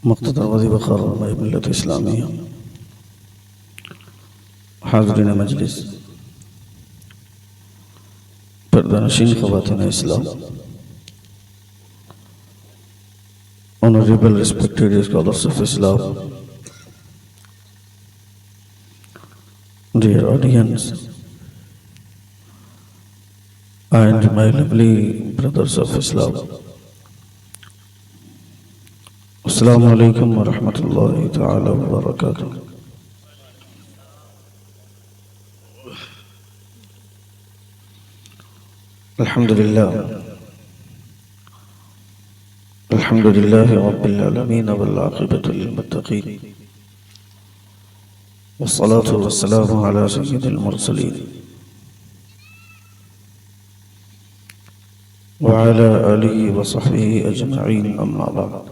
मुक़्तदर वज़ीफ़ा ख़ुराम मिल्लत इस्लामिया, हाज़रीन मजलिस, पर्दानशीन ख़वातीन इस्लाम, honourable respected scholars of Islam, dear audience and my lovely brothers of Islam. Assalamu alaikum wa rahmatullahi ta'ala wa barakatuh. Alhamdulillah Rabbil Alameen wal aqibatu lil muttaqeen wassalatu wassalamu ala sayyidil mursaleen wa ala alihi wa sahbihi ajma'in, amma ba'd.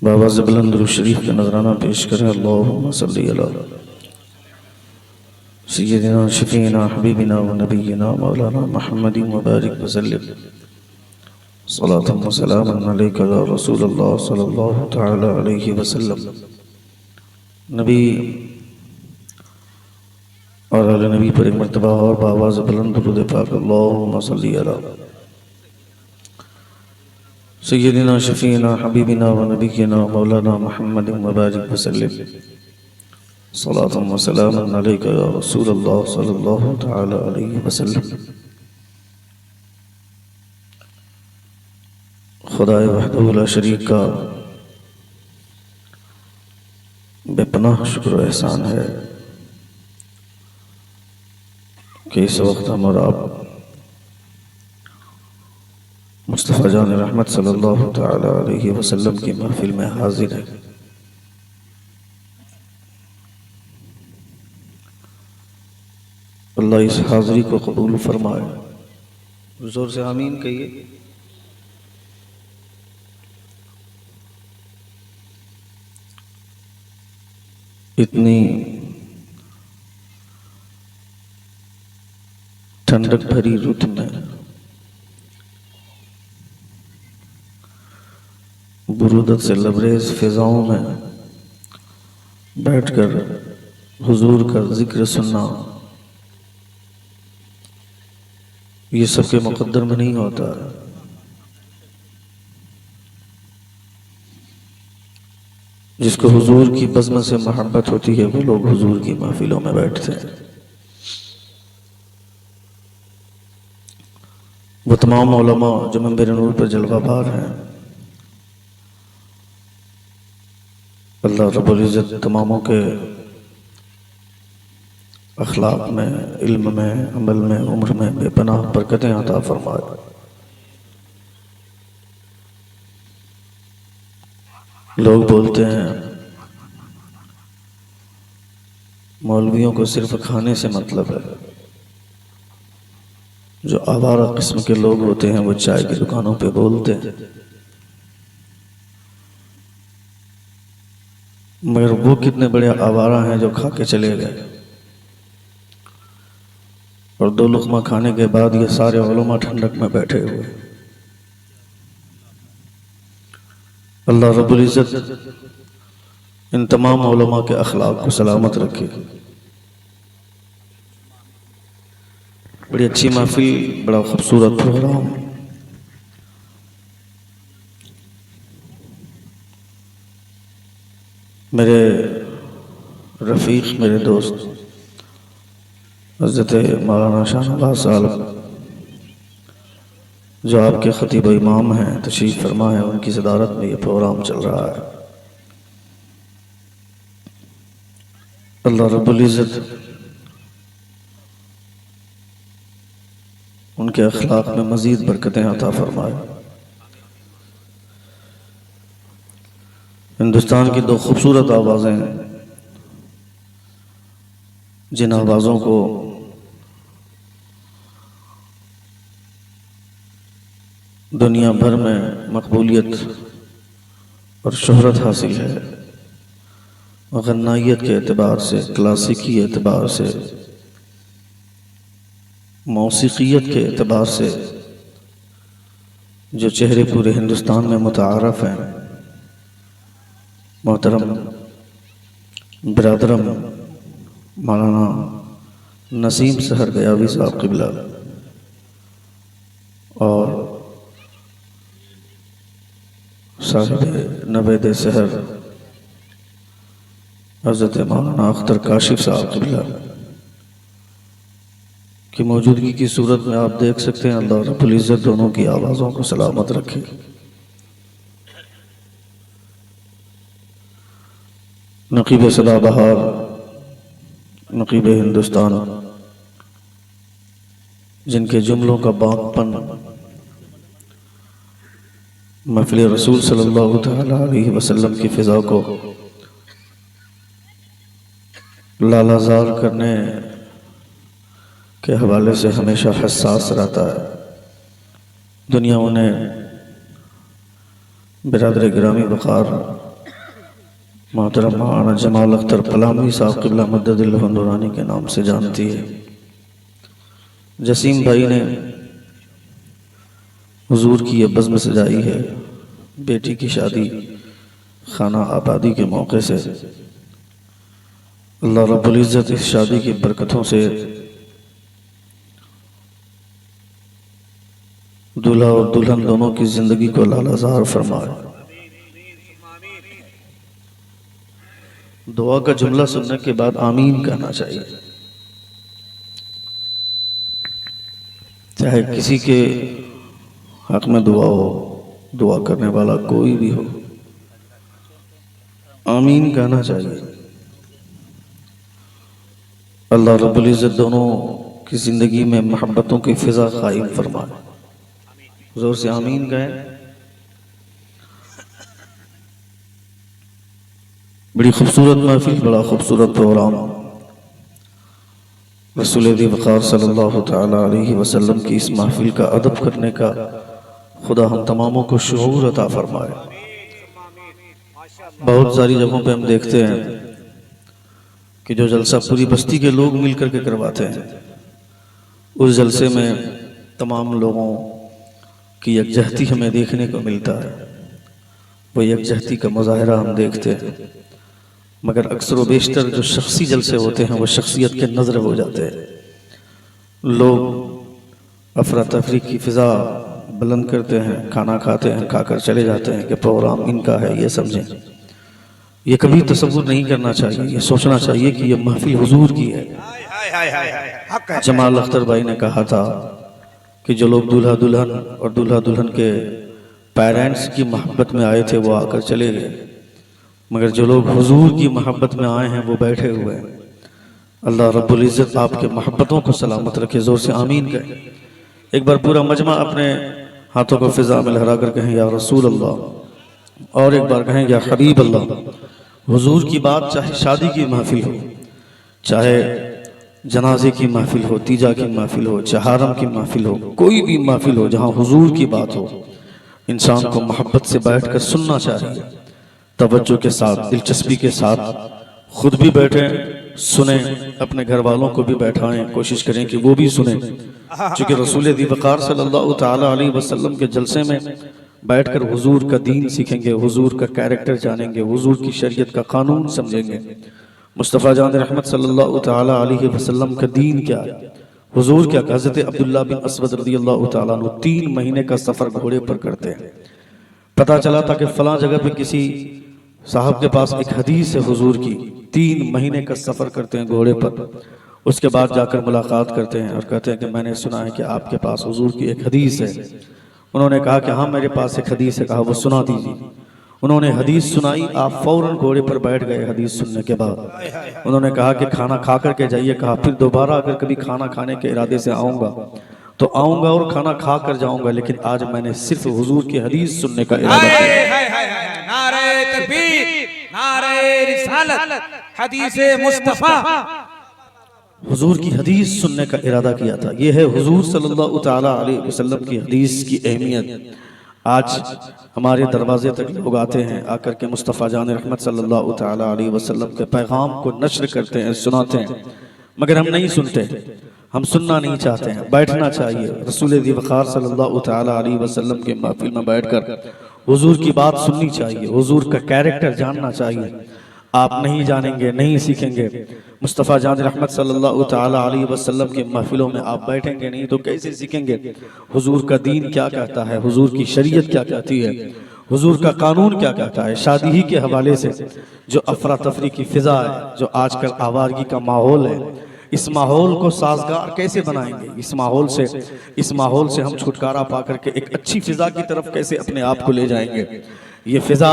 बाबा से बुलंद दुरूद शरीफ का नजराना पेश करें. अल्लाहुम्मा सल्ली अला सय्यिदिना शफीना हबीबिना व नबीना मौलाना मुहम्मदिन व बारिक व सल्लिम सलातन व सलामन अलैका या रसूलल्लाह सल्लल्लाहु तआला अलैहि वसल्लम. नबी और अहले नबी पर एक मर्तबा और बाबा से बुलंद दुरूद पाक. अल्लाहुम्मा सल्ली अला सय्यिदिना शफीना हबीबिना व नबीना मौलाना मुहम्मदिन व बारिक व सल्लिम सलातन व सलामन अलैका या रसूलल्लाह सल्लल्लाहु तआला अलैहि वसल्लम. खुदाए वहदहू ला शरीक का बेपनाह शुक्र व एहसान है कि इस वक्त हम और आप मुस्तफ़ा जान रहमत सल्लल्लाहु तआला अलैहि वसल्लम की महफिल में हाजिर है. अल्लाह इस हाज़िरी को कबूल फरमाए. जोर से आमीन कहिए. इतनी ठंडक भरी रुत में बुरूदत से लबरेज फिजाओं में बैठकर हुजूर का जिक्र सुनना ये सबके मुकद्दर में नहीं होता. जिसको हुजूर की बज़्म से मोहब्बत होती है वो लोग हुजूर की महफिलों में बैठते हैं. वो तमाम उलमा जो मंबर नूर पर जलवाबार हैं, अल्लाह रब्बुल इज़्ज़त तमामों के अखलाक में, इल्म में, अमल में, उम्र में बेपनाह बरकतें अता फरमाए. लोग बोलते हैं मौलवियों को सिर्फ खाने से मतलब है. जो आवारा किस्म के लोग होते हैं वो चाय की दुकानों पे बोलते हैं, मगर वो कितने बड़े आवारा हैं जो खा के चले गए और दो लुक़मा खाने के बाद ये सारे उलमा ठंडक में बैठे हुए. अल्लाह रब्बुल इज़्ज़त इन तमाम उलमा के अखलाक को सलामत रखे. बड़ी अच्छी महफिल, बड़ा खूबसूरत प्रोग्राम. मेरे रफ़ीक, मेरे दोस्त हज़रत मौलाना शाहनवाज साहब जो आपके ख़तीब इमाम हैं, तशरीफ़ फरमा है, उनकी सदारत में ये प्रोग्राम चल रहा है। अल्लाह रब्बुल इज़्ज़त उनके अखलाक में मज़ीद बरकतें अता फरमाए। हिंदुस्तान की दो खूबसूरत आवाज़ें, जिन आवाज़ों को दुनिया भर में मकबूलियत और शोहरत हासिल है, गन्नाइयत के एतबार से, क्लासिकी एतबार से, मौसीक़ियत के एतबार से, जो चेहरे पूरे हिंदुस्तान में मुतारफ़ हैं, मोहतरम बिरादरम मौलाना नसीम सहर गयावी साहब क़िबला और साहिब नवेद सहर हज़रत मौलाना अख्तर काशिफ साहब क़िबला की मौजूदगी की सूरत में आप देख सकते हैं। अल्लाह रब्बुल इज़्ज़त दोनों की आवाज़ों को सलामत रखे। नक़ीब सदाबहार, नक़ीब हिंदुस्तान, जिनके जुमलों का बागपन महफ़िल रसूल सल्लल्लाहु तआला अलैहि वसल्लम की फ़िज़ा को लालाज़ार करने के हवाले से हमेशा हसास रहता है। दुनिया उन्हें बिरादर गिरामी वक़ार मोहतरम मौलाना जमाल अख्तर पलामी साहब क़िबला मद्ददिल्लाहु नूरानी के नाम से जानती है। जसीम भाई ने हुजूर की ये बज़्म सजाई है बेटी की शादी खाना आबादी के मौके से। अल्लाह रब्बुल इज़्ज़त इस शादी की बरकतों से दूल्हा और दुल्हन दोनों की ज़िंदगी को लालाज़ार फरमाए। दुआ का जुमला सुनने के बाद आमीन कहना चाहिए, चाहे किसी के हक में दुआ हो, दुआ करने वाला कोई भी हो, आमीन कहना चाहिए। अल्लाह रब्बुल इज़्ज़त दोनों की ज़िंदगी में मोहब्बतों की फ़िज़ा कायम फरमाए। जोर से आमीन कहें। बड़ी खूबसूरत महफिल, बड़ा खूबसूरत प्रोग्राम। रसूल दी वक़ार सल्लल्लाहु तआला अलैहि वसल्लम की इस महफिल का अदब करने का खुदा हम तमामों को शऊर अता फरमाए। बहुत सारी जगहों पे हम देखते हैं कि जो जलसा पूरी बस्ती के लोग मिल करके करवाते हैं, उस जलसे में तमाम लोगों की यकजहती हमें देखने को मिलता है। वो यकजहती का मुजाहरा हम देखते हैं, मगर अक्सर व बेशतर जो शख्सी जलसे होते हैं वो शख्सियत के नज़र हो जाते हैं। लोग अफरा तफरी की फ़िज़ा बुलंद करते हैं, खाना खाते हैं, खाकर चले जाते हैं कि प्रोग्राम इनका है, ये समझें। ये कभी तसव्वुर नहीं करना चाहिए, ये सोचना चाहिए कि ये महफिल हुजूर की है। जमाल अख्तर भाई ने कहा था कि जो लोग दूल्हा दुल्हन और दूल्हा दुल्हन के पेरेंट्स की मोहब्बत में आए थे वो आकर चले गए, मगर जो लोग हुजूर की मोहब्बत में आए हैं वो बैठे हुए हैं। अल्लाह रब्बुल इज़्ज़त आपके मोहब्बतों को सलामत रखे। जोर से आमीन कहें। एक बार पूरा मजमा अपने हाथों को फिजा में लहरा कर कहें या रसूल अल्लाह, और एक बार कहें या हबीब अल्लाह। हुजूर की बात चाहे शादी की महफिल हो, चाहे जनाजे की महफिल हो, तीजा की महफिल हो, चहारम की महफिल हो, कोई भी महफिल हो जहाँ हुजूर की बात हो, इंसान को मोहब्बत से बैठ कर सुनना चाहिए, तवज्जो के साथ, दिलचस्पी के साथ। खुद भी बैठे सुने, अपने घर वालों को भी बैठाएं, कोशिश करें कि वो भी सुने। चूँकि रसूल दी वक़ार सल्लल्लाहु तआला अलैहि वसल्लम के जलसे में बैठकर हुजूर का दीन सीखेंगे, हुजूर का कैरेक्टर जानेंगे, हुजूर की शरीयत का कानून समझेंगे। मुस्तफ़ा जान रहमत सल्लल्लाहु तआला अलैहि वसल्लम का दीन क्या है, हुजूर क्या। हज़रत अब्दुल्ला बिन अस्वद रज़ियल्लाहु तआला अन्हु 3 महीने का सफ़र घोड़े पर करते हैं। पता चला था कि फलां जगह पे किसी साहब के पास एक हदीस है हुजूर की, 3 महीने का सफ़र करते हैं घोड़े पर, उसके बाद जाकर मुलाकात करते हैं और कहते हैं कि मैंने सुना है कि आपके पास हुजूर की एक हदीस है। उन्होंने कहा कि हाँ मेरे पास एक हदीस है। कहा वो सुना दीजिए। उन्होंने हदीस सुनाई, आप फौरन घोड़े पर बैठ गए। हदीस सुनने के बाद उन्होंने कहा कि खाना खा करके जाइए। कहा फिर दोबारा अगर कभी खाना खाने के इरादे से आऊँगा तो आऊँगा और खाना खा कर जाऊँगा, लेकिन आज मैंने सिर्फ हुजूर की हदीस सुनने का इरादा किया। नारे तकबीर, नारे रिसालत, हदीसे मुस्तफा, हुजूर की हदीस सुनने का इरादा किया था। यह है हुजूर सल्लल्लाहु ताला अलैहि वसल्लम की हदीस की अहमियत। आज हमारे दरवाजे तक लोग आते हैं, आकर के मुस्तफ़ा जान रहमत सल्लल्लाहु ताला अलैहि वसल्लम के पैगाम को नश्र करते हैं, सुनाते हैं, मगर हम नहीं सुनते, हम सुनना नहीं चाहते हैं। बैठना चाहिए, रसूल दी वक़ार सल्लल्लाहु ताला अलैहि वसल्लम के महफिल में बैठकर हुजूर की बात सुननी चाहिए, हुजूर का कैरेक्टर जानना चाहिए। आप नहीं जानेंगे, नहीं सीखेंगे, मुस्तफ़ा जान रहमत सल्लल्लाहु ताला अलैहि वसल्लम के महफिलों में आप बैठेंगे नहीं तो कैसे सीखेंगे हुजूर का दीन क्या कहता है, हुजूर की शरीयत क्या कहती है, हुजूर का कानून क्या कहता है। शादी ही के हवाले से जो अफरा तफरी की फिजा है, जो आजकल आवारगी का माहौल है, इस माहौल को साजगार कैसे बनाएंगे, इस माहौल से हम छुटकारा पा करके एक अच्छी फिजा की तरफ कैसे अपने आप को ले जाएंगे। ये फिजा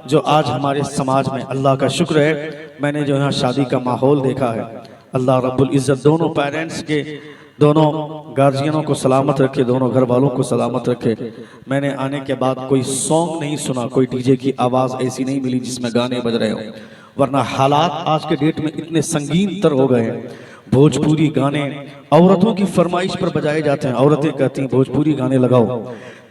जो आज हमारे समाज में, अल्लाह का शुक्र है, मैंने जो यहाँ शादी का माहौल देखा है, अल्लाह रब्बुल इज़्ज़त दोनों पेरेंट्स के, दोनों गार्जियनों को सलामत रखे, दोनों घर वालों को सलामत रखे। मैंने आने के बाद कोई सॉन्ग नहीं सुना, कोई डीजे की आवाज़ ऐसी नहीं मिली जिसमें गाने बज रहे हों, वरना हालात आज के डेट में इतने संगीन तर हो गए हैं। भोजपुरी गाने औरतों की फरमाइश पर बजाए जाते हैं। औरतें कहती हैं भोजपुरी गाने लगाओ।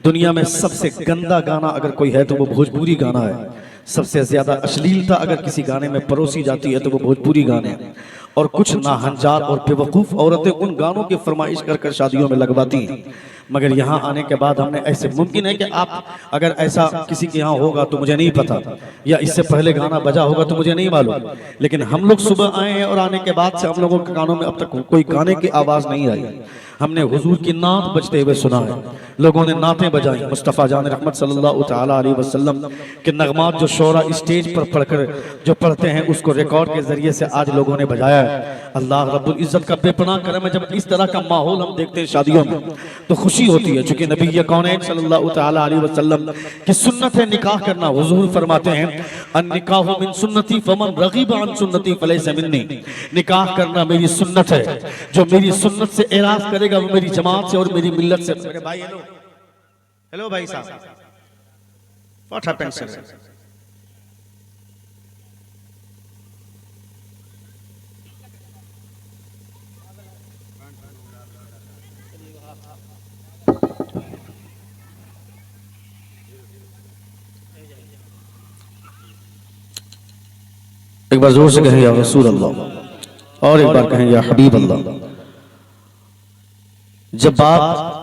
दुनिया में सबसे गंदा गाना अगर कोई है तो वो भोजपुरी गाना है। सबसे ज्यादा अश्लीलता अगर किसी गाने में परोसी जाती है तो वो भोजपुरी गाने हैं। और कुछ नाहंजार और बेवकूफ़ औरतें उन गानों की फरमाइश कर कर शादियों में लगवाती हैं। मगर यहाँ आने के बाद हमने ऐसे, मुमकिन है कि आप अगर ऐसा किसी के यहाँ होगा तो मुझे नहीं पता, या इससे पहले गाना बजा होगा तो मुझे नहीं मालूम, लेकिन हम लोग सुबह आए हैं और आने के बाद से हम लोगों के कानों में अब तक कोई गाने की आवाज़ नहीं आई। हमने हुजूर की नात बजते हुए सुना है, लोगों ने नातें बजाई। मुस्तफ़ा जान रहमत सल्लल्लाहु ताला अलैहि वसल्लम के नगमात जो शोरा स्टेज पर पढ़कर जो पढ़ते हैं उसको रिकॉर्ड के जरिए से आज लोगों ने बजाया है। अल्लाह रब्बुल इज़्ज़त का बेपनाह करम है, जब इस तरह का माहौल हम देखते हैं शादियों में तो खुशी होती है। चूंकि नबी कौनैन सल्लल्लाहु ताला अलैहि वसल्लम की सुन्नत है निकाह करना। हुजूर फरमाते हैं अन्निकाहु मिन सुन्नती फमन रगीब अन सुन्नती फलैसा मिन्नी। निकाह करना मेरी सुन्नत है, जो मेरी सुन्नत से एराज करेगा वो मेरी जमात से और मेरी मिल्लत से। मेरे भाई हेलो भाई साहब, व्हाट हैपेंड सर? एक बार जोर से कहें या रसूल अल्लाह, और एक बार कहें या हबीब अल्लाह। जब बात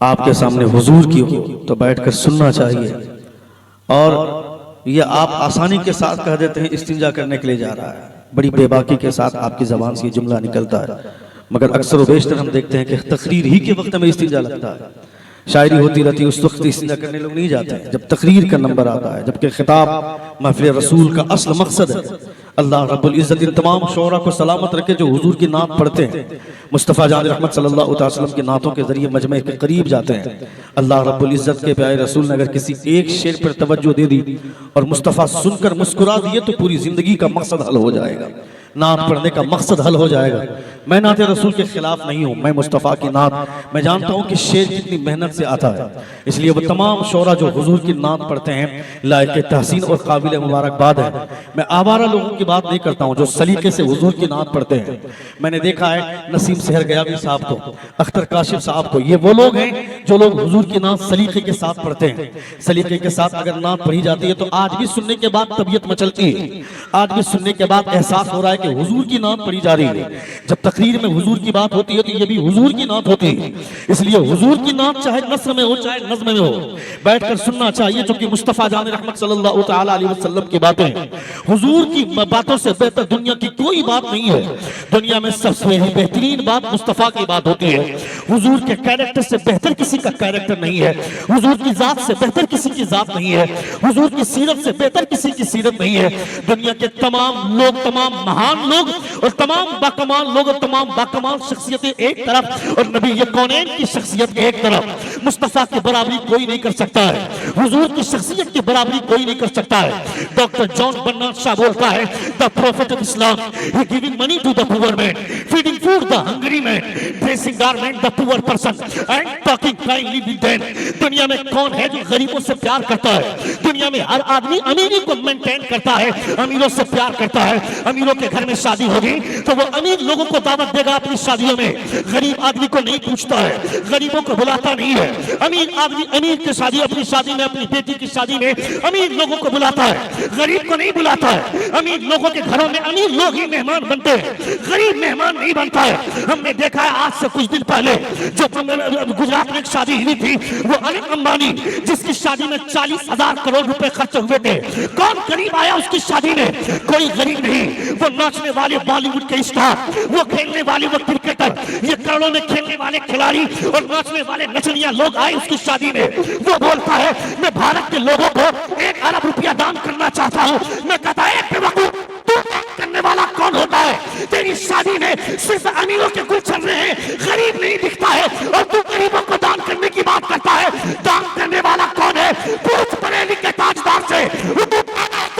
आपके सामने हुजूर की हो तो बैठकर सुनना चाहिए। और ये आप आसानी के साथ कह देते हैं इस्तिंजा करने के लिए जा रहा है, बड़ी बेबाकी के साथ आपकी ज़बान से जुमला निकलता है, मगर अक्सर बेशतर हम देखते हैं कि तकरीर ही के वक्त में इस्तिंजा लगता है। शायरी होती रहती है, उस वक्त इस्तिंजा करने लोग नहीं जाते हैं जब तकरीर का नंबर आता है, जबकि खिताब महफिल रसूल का असल मकसद है। अल्लाह रब्बुल इज़्ज़त इन तमाम शोरा को सलामत रखे जो हुजूर की नात पढ़ते हैं, मुस्तफ़ा जान रहमत सल्लल्लाहु अलैहि वसल्लम की नातों के जरिए मजमे के करीब जाते हैं। अल्लाह रब्बुल इज़्ज़त के प्यारे रसूल ने अगर किसी एक शेर पर तवज्जो दे दी और मुस्तफ़ा सुनकर मुस्कुरा दिए तो पूरी जिंदगी का मकसद हल हो जाएगा, नात पढ़ने का मकसद हल हो जाएगा। मैं नाते रसूल के खिलाफ नहीं हूँ, मैं मुस्तफ़ा की नात, मैं जानता हूँ कि शेर कितनी मेहनत से आता है, इसलिए वो तमाम शोरा जो हुजूर की नात पढ़ते हैं लायक तहसीन और काबिल मुबारकबाद है। मैं आवारा लोगों की बात नहीं करता हूँ जो सलीके से हुजूर की नात पढ़ते हैं। मैंने देखा है नसीम सहर गयावी साहब को, अख्तर काशिफ साहब को, ये वो लोग हैं जो लोग हुजूर की नात सलीके के साथ पढ़ते हैं। सलीके के साथ अगर नात पढ़ी जाती है तो आज भी सुनने के बाद तबीयत मचलती है, आज भी सुनने के बाद एहसास हो रहा है कि कि हुजूर की नात पढ़ी जा रही है। जब तकरीर में हुजूर की बात होती है तो ये भी हुजूर की नात होती है। इसलिए हुजूर की नात चाहे नस्र में हो चाहे नज़्म में हो, बैठकर सुनना चाहिए, क्योंकि मुस्तफ़ा जान रहमत सल्लल्लाहु तआला अलैहि वसल्लम की बातें, हुजूर की बातों से बेहतर दुनिया की कोई बात नहीं है। दुनिया में सबसे बेहतरीन बात मुस्तफ़ा की बात होती है। हुजूर के कैरेक्टर से बेहतर किसी का कैरेक्टर नहीं है। हुजूर की जात से बेहतर किसी की जात नहीं है। हुजूर की सीरत से बेहतर किसी की सीरत नहीं है। दुनिया के तमाम लोग, तमाम महान लोग और तमाम बाकमाल लोग और तमाम बाकमाल शख्सियतें एक तरफ और नबी कौनैन की शख्सियत एक तरफ। मुस्तफ़ा की बराबरी कोई नहीं कर सकता है, हुजूर की शख्सियत की बराबरी कोई नहीं कर सकता है। डॉक्टर जॉन बर्नार्ड शॉ बोलता है, the prophet of Islam, he giving money to the poor man, feeding food the hungry man, dressing garment the poor person and talking kindly with them. दुनिया में कौन है जो गरीबों से प्यार करता है? दुनिया में हर आदमी अमीरी को मेंटेन करता है, अमीरों से प्यार करता है। अमीरों के घर में शादी होगी तो वो अमीर लोगों को दावत देगा अपनी शादियों में, गरीब आदमी को नहीं पूछता है, गरीबों को बुलाता नहीं है। अमीर आदमी अमीर की शादी, अपनी शादी में, अपनी बेटी की शादी में अमीर लोगों को बुलाता है, गरीब को नहीं बुलाता है। अमीर लोगों के घरों में अमीर लोग ही मेहमान बनते हैं, गरीब मेहमान नहीं बनता है। हमने देखा है आज से कुछ दिन पहले जो गुजरात में एक शादी हुई थी, वो अनिल अंबानी जिसकी शादी में 40,000 करोड़ रुपए खर्च हुए थे, कौन गरीब आया उसकी शादी में? कोई गरीब नहीं। वो नाचने वाले बॉलीवुड के स्टार, वो खेलने वाले वो क्रिकेटर, ये करोड़ों में खेलने वाले खिलाड़ी और नाचने वाले नचनिया लोग आए उसकी शादी में। वो बोलता है, मैं भारत के लोगों को 1 अरब रुपया दान करना चाहता हूँ। मैं कहता है, तू करने वाला कौन होता है? तेरी शादी में सिर्फ अमीरों के गुल चल रहे हैं, गरीब नहीं दिखता है और तू गरीबों को दान करने की बात करता है। दान करने वाला कौन है? पूछ बरेली के ताजदार से।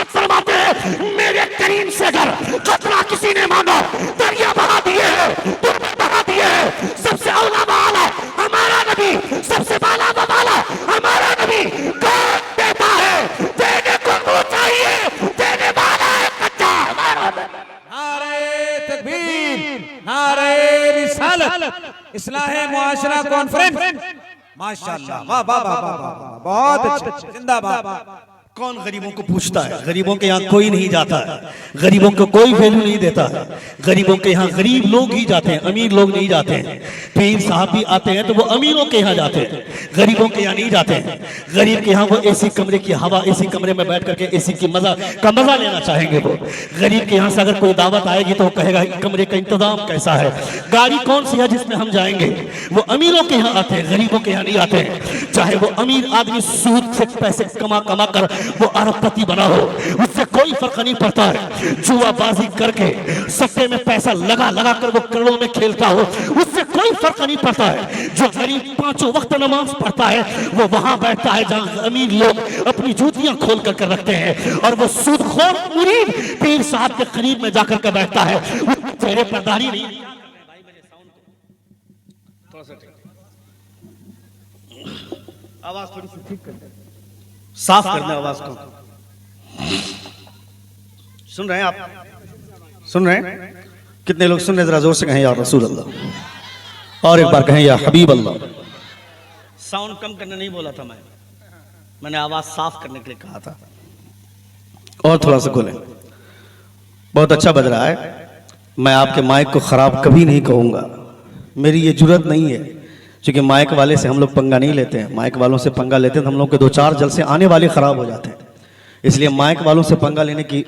फरमाते हैं, मेरे करीम से अगर कतरा किसी ने मांगा, दरिया बहा दिए है, बहा दिए है। सबसे औला वाला हमारा नबी, सबसे बाला वाला हमारा नबी। कौन देता है? देने को वो चाहिए, देने वाला है कच्चा हमारा नबी। नारे तकबीर, नारे रिसालत, इस्लाह मुआशरा कॉन्फ्रेंस। माशाअल्लाह, वाह वाह वाह वाह, बहुत अच्छा, जिंदाबाद। कौन गरीबों को पूछता है? गरीबों के यहाँ कोई नहीं जाता है, गरीबों को कोई वैल्यू नहीं देता है। गरीबों के यहाँ गरीब लोग ही जाते हैं, अमीर लोग नहीं जाते हैं। पीर साहब भी आते हैं तो वो अमीरों के यहाँ जाते हैं, गरीबों के यहाँ नहीं जाते हैं। गरीब के यहाँ वो एसी कमरे की हवा, एसी कमरे में बैठ करके एसी की मजा लेना चाहेंगे। वो गरीब के यहाँ से अगर कोई दावत आएगी तो वो कहेगा कमरे का इंतजाम कैसा है, गाड़ी कौन सी है जिसमें हम जाएंगे। वो अमीरों के यहाँ आते हैं, गरीबों के यहाँ नहीं आते हैं। चाहे वो अमीर आदमी सूद से पैसे कमा कर वो अरबपति बना हो, उससे कोई फर्क नहीं पड़ता है। जुआबाजी करके सट्टे में पैसा लगा कर वो करोड़ों में खेलता हो, उससे कोई फर्क नहीं पड़ता है। जो गरीब 5 वक्त नमाज पढ़ता है वो वहां बैठता है जहां अमीर लोग अपनी जूतियां खोल कर रखते हैं, और वो सूदखोर मुरीद पीर साहब के करीब में जाकर के बैठता है। चेहरे पर दाढ़ी नहीं, आवाज थोड़ी सी ठीक कर, साफ करना आवाज को। सुन रहे हैं आप? सुन रहे हैं? कितने लोग सुन रहे हैं? जरा जोर से कहें या रसूल अल्लाह, और एक बार कहें या हबीब अल्लाह। साउंड कम करने नहीं बोला था मैंने आवाज साफ करने के लिए कहा था। और थोड़ा सा खोलें। बहुत अच्छा बज रहा है। मैं आपके माइक को खराब कभी नहीं कहूंगा, मेरी ये जुर्रत नहीं है, क्योंकि माइक वाले से हम लोग पंगा नहीं लेते हैं। माइक वालों से पंगा लेते हैं तो हम लोग के 2-4 जलसे आने वाले खराब हो जाते हैं। इसलिए माइक वालों से पंगा लेने की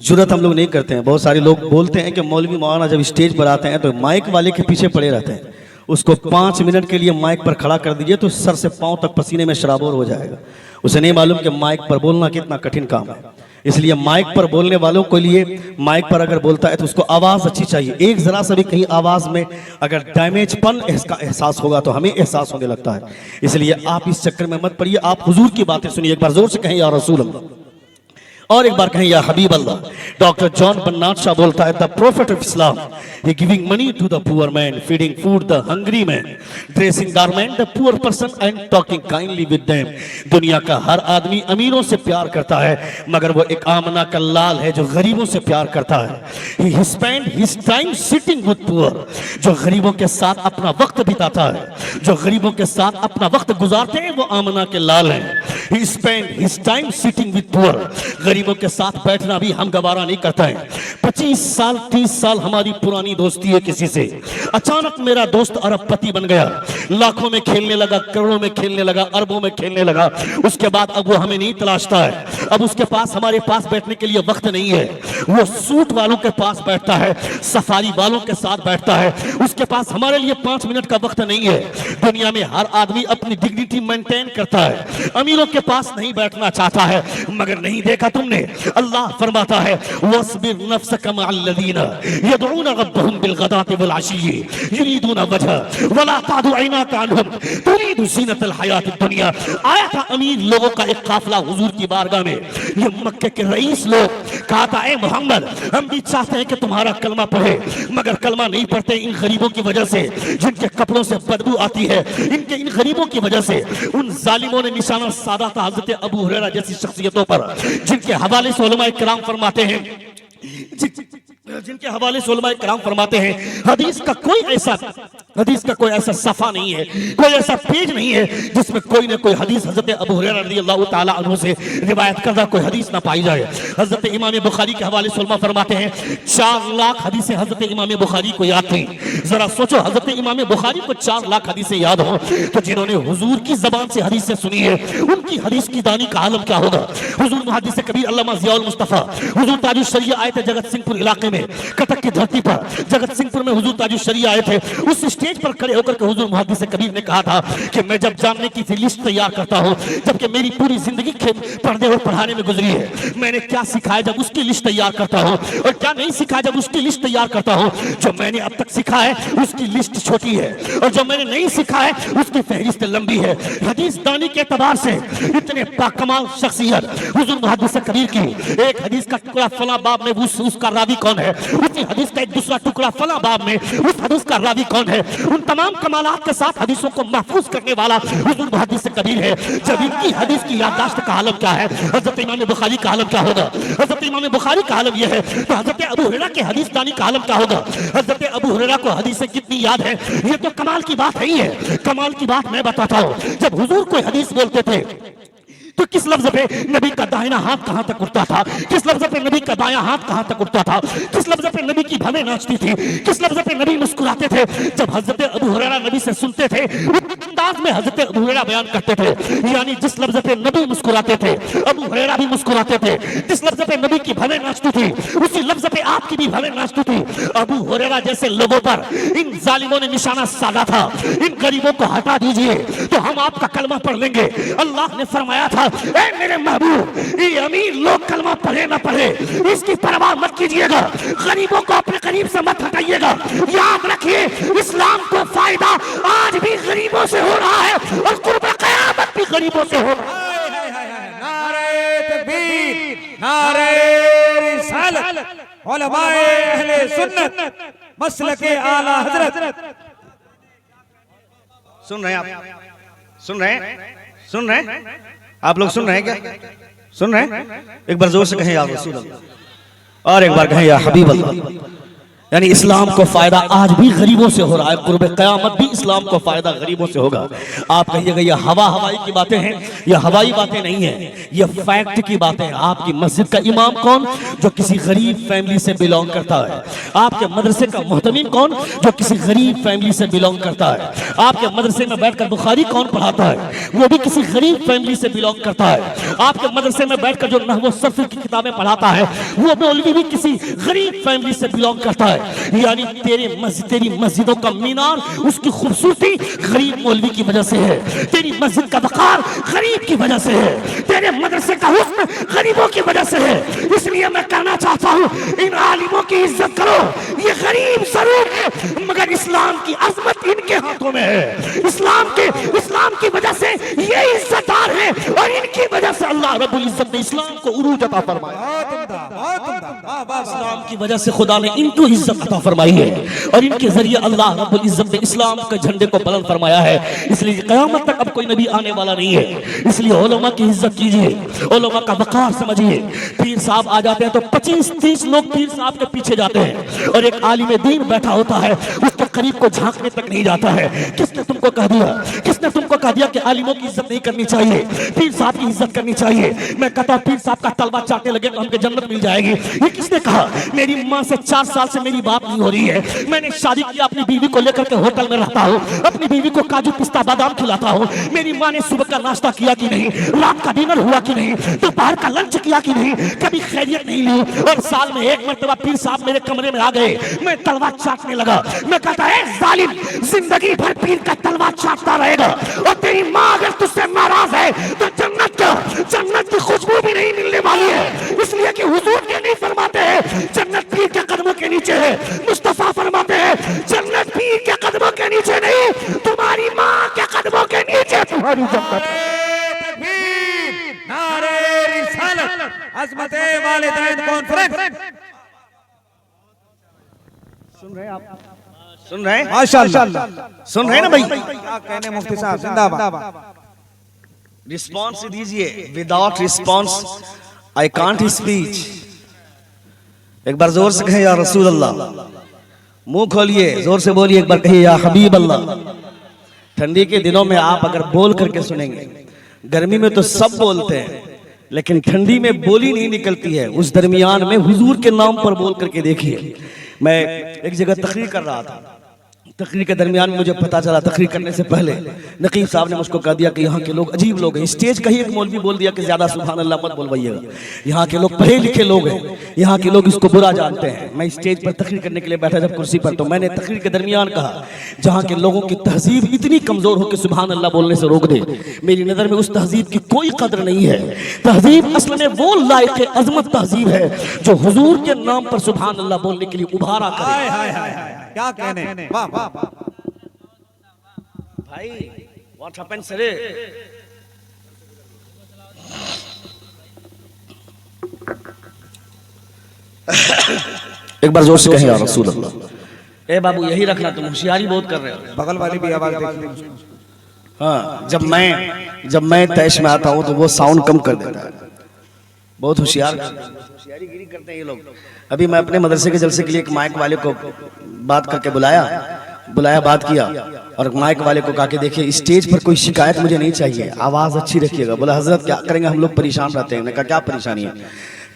जुर्रत हम लोग नहीं करते हैं। बहुत सारे लोग बोलते हैं कि मौलवी मौलाना जब स्टेज पर आते हैं तो माइक वाले के पीछे पड़े रहते हैं। उसको 5 मिनट के लिए माइक पर खड़ा कर दीजिए तो सर से पांव तक पसीने में शराबोर हो जाएगा। उसे नहीं मालूम कि माइक पर बोलना कितना कठिन काम है। इसलिए माइक पर बोलने वालों के लिए, माइक पर अगर बोलता है तो उसको आवाज़ अच्छी चाहिए। एक ज़रा सा भी कहीं आवाज़ में अगर डैमेजपन इसका एहसास होगा तो हमें एहसास होने लगता है। इसलिए आप इस चक्कर में मत पड़िए, आप हुजूर की बातें सुनिए। एक बार जोर से कहें या रसूल अल्लाह, और एक बार कहें या हबीब अल्लाह। डॉक्टर जॉन बर्नार्ड शॉ बोलता है, the prophet of Islam, he giving money to the poor man, feeding food the hungry man, dressing garment the poor person and talking kindly with them. दुनिया का हर आदमी अमीरों से प्यार करता है, मगर वो एक आमना का लाल है जो गरीबों से प्यार करता है। He spend his time sitting with poor, जो गरीबों के साथ अपना वक्त बिताता है, जो गरीबों के साथ अपना वक्त गुजारते हैं, वो आमना के लाल हैं। He spend his time sitting with poor, गरीबों के साथ बैठना भी हम गवारा नहीं करते हैं। 25 साल 30 साल हमारी पुरानी दोस्ती है किसी से, अचानक मेरा दोस्त अरबपति बन गया, लाखों में खेलने लगा, करोड़ों में खेलने लगा, अरबों में खेलने लगा। उसके बाद अब वो हमें नहीं तलाशता है, अब उसके पास हमारे पास बैठने के लिए वक्त नहीं है, वो सूट वालों के पास बैठता है, सफारी वालों के साथ बैठता है, उसके पास हमारे लिए 5 मिनट का वक्त नहीं है। दुनिया में हर आदमी अपनी डिग्निटी मेंटेन करता है, अमीरों के पास नहीं बैठना चाहता है, मगर नहीं देखा तुमने, अल्लाह फरमाता है वस्बिर नफ्सका मअल्लज़ीना यदऊना रब्बहुम बिलगदाति वल अशी युरीदूना वजह वला तादु ऐनाका अन्हुम तुरीदु ज़ीनतल हयातिद दुनिया। आया था अमीर लोगों का एक काफिला हुजूर की बारगाह में, ये मक्के के रईस लोग, कहा था ए मोहम्मद हम भी चाहते हैं कि तुम्हारा कलमा पढ़े, मगर कलमा नहीं पढ़ते इन गरीबों की वजह से जिनके कपड़ों से बदबू आती है, इनके इन गरीबों की वजह से। उन जालिमों ने निशाना साधा था हजरत अबू हुरैरा जैसी शख्सियतों पर, जिनके हवाले से उलमाए किराम फरमाते हैं, जिनके हवाले से उलमाए किराम फरमाते हैं हदीस का कोई ऐसा सफा नहीं है, कोई ऐसा पेज नहीं है जिसमें कोई ना कोई हदीस हजरत अबू हुरैरा रज़ियल्लाहु ताला अन्हु से रिवायत करदा कोई हदीस ना पाई जाए। हजरत इमाम बुखारी के हवाले से उलमा फरमाते हैं 4 लाख हदीसें हजरत इमाम बुखारी को याद थी। जरा सोचो हजरत इमाम बुखारी को 4 लाख हदीसें याद हो तो जिन्होंने हुजूर की जबान से हदीसें सुनी है उनकी हदीस की दानी का आलम क्या होगा। हुजूर मुहद्दिस कबीर अल्लामा ज़ियाउल मुस्तफा हुजूर ताजुश शरिया आए थे जगत सिंहपुर इलाके में, कटक की धरती पर जगत सिंहपुर में हुजूर ताजुश शरिया आए थे। उस स्टेज पर खड़े होकर के हुजूर मुहद्दिस कबीर ने कहा था कि मैं जब जानने की लिस्ट तैयार करता हूं, जबकि मेरी पूरी जिंदगी पढ़ने और पढ़ाने में गुजरी है, मैंने क्या सिखाया जब उसकी लिस्ट तैयार करता हूं और क्या नहीं सिखाया जब उसकी लिस्ट तैयार करता हूं। जो मैंने अब तक सीखा है उसकी लिस्ट छोटी है और जो मैंने नहीं सीखा है उसकी फहरिस्त लंबी है। हदीस दानी के एतबार से इतने बाकमाल शख्सियत हुजूर मुहद्दिस कबीर की, एक हदीस का टुकड़ा फला बाब में उसका रावी कौन है, उसी हदीस का एक दूसरा टुकड़ा फला बाब में उस हदीस का रावी कौन है, उन तमाम कमालात के साथ हदीसों को महफूज करने वाला हुजूर मुहद्दिस कबीर है। जब इनकी हदीस की याददाश्त का आलम क्या है, हजरत इमाम बुखारी का आलम क्या होगा। हजरत इमाम बुखारी का आलम यह है तो हजरत अबू हुरैरा के हदीस दानी का आलम क्या होगा। हजरत अबू हुरैरा को हदीसें कितनी याद है ये तो कमाल की बात है ही है। कमाल की बात मैं बताता हूँ, जब हुजूर कोई हदीस बोलते थे तो किस लफ्ज पे नबी का दाहिना हाथ कहां तक उठता था, किस लफ्ज पे नबी का बायां हाथ कहां तक उठता था, किस लफ्ज पे नबी की भवें नाचती थी, किस लफ्ज पे नबी मुस्कुराते थे। जब हजरत अबू हुरैरा नबी से सुनते थे उस अंदाज में हजरत अबू हुरैरा बयान करते थे, यानी जिस लफ्ज पे नबी मुस्कुराते थे अबू हुरैरा भी मुस्कुराते थे, जिस लफ्ज पे नबी की भवें नाचती थी उसी लफ्ज पे आपकी भी भवें नाचती थी। अबू हुरैरा जैसे लोगों पर इन जालिमों ने निशाना साधा था, इन गरीबों को हटा दीजिए तो हम आपका कलमा पढ़ लेंगे। अल्लाह ने फरमाया था ए मेरे महबूब ये अमीर लोग कलमा पढ़े ना पढ़े इसकी परवाह मत कीजिएगा, गरीबों को अपने करीब से मत हटाइएगा। याद रखिए इस्लाम को फायदा आज भी गरीबों से हो रहा है और कुर्ब क़यामत भी गरीबों से हो रहा है। नारे तकबीर, नारे रिसालत, उलमाए अहले सुन्नत, मसलके आला हजरत। सुन रहे हैं आप, सुन रहे हैं आप लोग सुन रहे हैं क्या, सुन रहे हैं? एक बार जोर से कहें या रसूल अल्लाह और एक बार कहें या हबीब अल्लाह। यानी इस्लाम को फायदा आज भी गरीबों से हो रहा है, कुर्ब क़यामत भी इस्लाम को फायदा गरीबों से होगा। आप कहिएगा ये हवाई की बातें हैं, ये हवाई बातें नहीं है, ये फैक्ट की बातें हैं। आपकी मस्जिद का इमाम कौन, जो किसी गरीब फैमिली से बिलोंग करता है। आपके मदरसे का मुहतमिम कौन, जो किसी गरीब फैमिली से बिलोंग करता है। आपके मदरसे में बैठकर बुखारी कौन पढ़ाता है, वो भी किसी गरीब फैमिली से बिलोंग करता है। आपके मदरसे में बैठकर जो नहव सर्फ की किताबें पढ़ाता है वो मौलवी भी किसी गरीब फैमिली से बिलोंग करता है। यानी तेरी मस्जिदों का मीनार उसकी खूबसूरती गरीब मौलवी की वजह से है, तेरी मस्जिद का वकार गरीब की वजह से है, तेरे मदरसे का हुस्न गरीबों की वजह से है। इसलिए मैं कहना चाहता हूँ इन आलिमों की इज्जत करो, ये गरीब जरूर है मगर इस्लाम की अजमत इनके हाथों में है। इस्लाम की वजह से ये इज्जतदार है और इनकी वजह से अल्लाह रब्बुल इज्जत ने इस्लाम को उरूज अता फरमाया। इस्लाम की वजह से खुदा ने इनको इज्जत अता फरमाई है और इनके जरिए अल्लाह रब्बुल इज्जत ने इस्लाम के झंडे को बुलंद फरमाया है। इसलिए क़यामत तक अब कोई नबी आने वाला नहीं है। इसलिए उलमा की इज्जत कीजिए, उलमा का वक़ार समझिए। पीर साहब आ जाते हैं तो 25-30 लोग पीर साहब के पीछे जाते हैं और एक आलिम दीन बैठा होता है उसके के करीब को झांकने तक नहीं जाता है। किसने तुमको कह दिया, किसने तुमको कह दिया कि आलिमों की इज्जत नहीं करनी चाहिए, पीर साहब की इज्जत करनी चाहिए? मैं कहता हूं पीर साहब का तलवा चाटने लगे तो हमको जन्नत मिल जाएगी। ये किसने कहा? मेरी माँ से 4 साल से मेरी बात नहीं हो रही है। मैंने शादी किया, अपनी बीवी को लेकर के होटल में रहता हूँ, अपनी बीवी को काजू पिस्ता बादाम खिलाता हूँ। मेरी माँ ने सुबह का नाश्ता किया कि नहीं, रात का डिनर हुआ कि नहीं, दोपहर का लंच किया कि नहीं, कभी खैरियत नहीं ली। और साल में एक मरतबा पीर साहब मेरे कमरे में आ गए, मैं तलवा चाटने लगा। मैं कहता है जालिम, जिंदगी भर पीर का तलवा चाटता रहेगा और तेरी माँ अगर तुझसे नाराज है तो जन्नत की खुशबू भी नहीं मिलने वाली है। इसलिए कि हुजूर के नहीं फरमाते हैं जन्नत पीर के कदमों के नीचे है, मुस्तफा फरमाते हैं जन्नत पीर के कदमों के नीचे नहीं, तुम्हारी माँ के कदमों के नीचे तुम्हारी जन्नत। नारे रिसालत, अज़मते वालिदैन कॉन्फ्रेंस। सुन रहे हैं आप? सुन रहे हैं? माशाअल्लाह, सुन रहे हैं ना भाई? क्या कहने मुफ्ती साहब, जिंदाबाद। रिस्पॉन्स दीजिए। Without response I can't speech. एक बार जोर से कहें या रसूल अल्लाह। मुंह खोलिए, जोर से बोलिए, एक बार कहिए या हबीब अल्लाह। ठंडी के दिनों में आप अगर बोल करके सुनेंगे, गर्मी में तो सब बोलते हैं लेकिन ठंडी में बोली नहीं निकलती है। उस दरमियान में हुजूर के नाम पर बोल करके देखिए। मैं एक जगह तकरीर कर रहा था, तकरीर के दरमियान में मुझे पता चला, तकरीर करने से पहले नकीब साहब ने मुझको कह दिया कि यहाँ के लोग अजीब लोग हैं। स्टेज का ही एक मौलवी बोल दिया कि ज्यादा सुभान अल्लाह मत बोलवाइएगा, यहाँ के लोग पढ़े लिखे लोग हैं, यहाँ के लोग इसको बुरा जानते हैं। मैं स्टेज पर तकरीर करने के लिए बैठा जब कुर्सी पर, तो मैंने तकरीर के दरमियान कहा जहाँ के लोगों की तहजीब इतनी कमजोर हो कि सुभान अल्लाह बोलने से रोक दे, मेरी नजर में उस तहजीब की कोई कदर नहीं है। तहजीब असल में वो लायक अजमत तहजीब है जो हुजूर के नाम पर सुभान अल्लाह बोलने के लिए उभारा करे। क्या कहने, वाह वाह भाई। What happened sir? एक बार जोर से कहें या रसूल अल्लाह। ए बाबू यही रखना, तुम होशियारी बहुत कर रहे हो। बगल वाली भी आवाज देखिए। हाँ, जब मैं तैश में आता हूँ तो वो साउंड कम कर देता है। बहुत होशियारी गिरी करते हैं ये लोग। अभी मैं अपने मदरसे के जलसे के लिए एक माइक वाले को बात करके बुलाया, बात किया और माइक वाले को कहा कि देखिए स्टेज पर कोई शिकायत मुझे नहीं चाहिए, आवाज अच्छी रखिएगा। बोला हजरत क्या करेंगे, हम लोग परेशान रहते हैं। मैंने कहा क्या परेशानी है?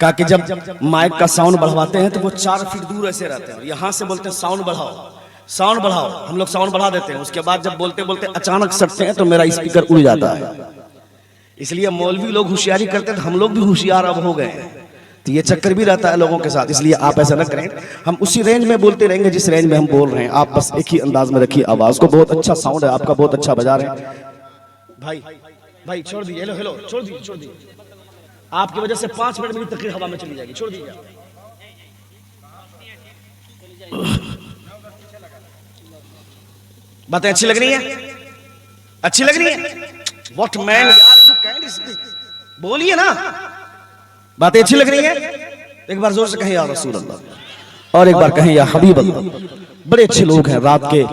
कहा कि जब माइक का साउंड बढ़वाते हैं तो वो 4 फीट दूर ऐसे रहते हैं, यहाँ से बोलते हैं साउंड बढ़ाओ, हम लोग साउंड बढ़ा देते हैं। उसके बाद जब बोलते बोलते अचानक सटते हैं तो मेरा स्पीकर उड़ जाता है। इसलिए मौलवी लोग होशियारी करते हैं तो हम लोग भी होशियार अब हो गए हैं, तो ये चक्कर भी रहता है लोगों के साथ। इसलिए आप ऐसा न करें, हम उसी रेंज में बोलते रहेंगे जिस रेंज में हम बोल रहे हैं। आप बस एक ही अंदाज में रखिए आवाज को। बहुत अच्छा साउंड है आपका, बहुत अच्छा बजा रहे हैं भाई। छोड़ दीजिए, हेलो छोड़ दीजिए। आपकी वजह से 5 मिनट मेरी तकरीर हवा में चली जाएगी, छोड़ दीजिए। बातें अच्छी लग रही है? What man, बोलिए ना, बातें अच्छी लग रही है? एक बार जोर से कहें या रसूल अल्लाह, और एक बार कहें या हबीब अल्लाह। बड़े अच्छे लोग हैं। रात के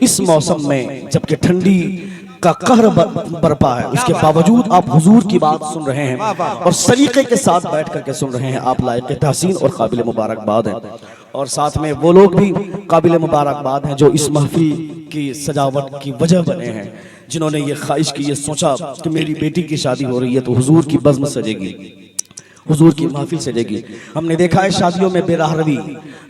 इस मौसम में जबकि ठंडी का कहर बरपा है, उसके बावजूद आप हुजूर की बात सुन रहे हैं और सलीके के साथ बैठ करके सुन रहे हैं। आप लायक तहसीन और काबिल मुबारकबाद हैं। और साथ में वो लोग भी काबिल मुबारकबाद हैं जो इस महफिल की सजावट की वजह बने हैं, जिन्होंने ये ख्वाहिश की, ये सोचा कि मेरी बेटी की शादी हो रही है तो हुजूर की बज़्म सजेगी, हुजूर की महफिल सजेगी। हमने देखा है शादियों में बेराहरवी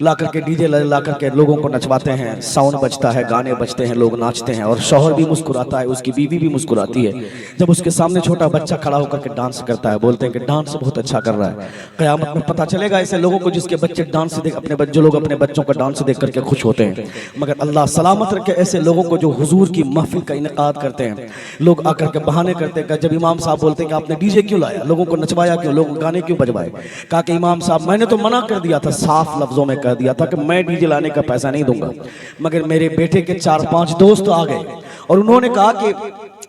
ला करके, डीजे ला करके लोगों को नचवाते हैं, साउंड बजता है, गाने बजते हैं, लोग नाचते हैं और शौहर भी मुस्कुराता है, उसकी बीवी भी मुस्कुराती है। जब उसके सामने छोटा बच्चा खड़ा होकर के डांस करता है, बोलते हैं कि डांस बहुत अच्छा कर रहा है। क़यामत में पता चलेगा ऐसे लोगों को जिसके बच्चे डांस देख जो लोग अपने बच्चों का डांस देख करके खुश होते हैं। मगर अल्लाह सलामत रखे ऐसे लोगों को जो हुजूर की महफिल का इनेकाद करते हैं। लोग आकर के बहाने करते हैं, जब इमाम साहब बोलते हैं कि आपने डीजे क्यों लाया, लोगों को नचवाया क्यों, लोग गाने क्यों बजवाए? कहा कि इमाम साहब मैंने तो मना कर दिया था, साफ लफ्जों में कह दिया था कि मैं डीजे लाने का पैसा नहीं दूंगा। मगर मेरे बेटे के 4-5 दोस्त आ गए और उन्होंने कहा कि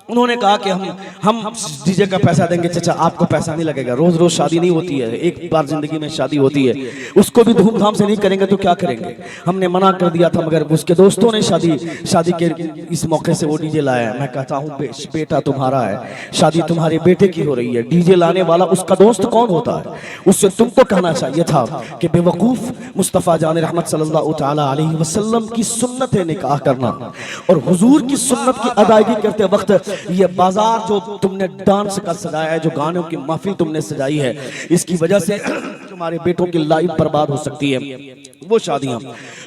उन्होंने कहा कि हम डीजे का पैसा देंगे। चाचा आपको पैसा नहीं लगेगा, रोज रोज शादी नहीं होती है, एक बार जिंदगी में शादी होती है, उसको भी धूमधाम से नहीं करेंगे तो क्या करेंगे। हमने मना कर दिया था, मगर उसके दोस्तों ने शादी के इस मौके से वो डीजे लाया। मैं कहता हूँ बेटा तुम्हारा है, शादी तुम्हारे बेटे की हो रही है, डीजे लाने वाला उसका दोस्त कौन होता है? उससे तुमको कहना चाहिए था कि बेवकूफ, मुस्तफ़ा जान रहमत सल्लल्लाहु तआला अलैहि वसल्लम की सुन्नत है निकाह करना, और हुजूर की सुन्नत की अदायगी करते वक्त ये बाजार जो तुमने डांस का सजाया है, जो गानों की महफिल तुमने सजाई है, इसकी वजह से तुम्हारे बेटों की लाइफ बर्बाद हो सकती है। वो शादियां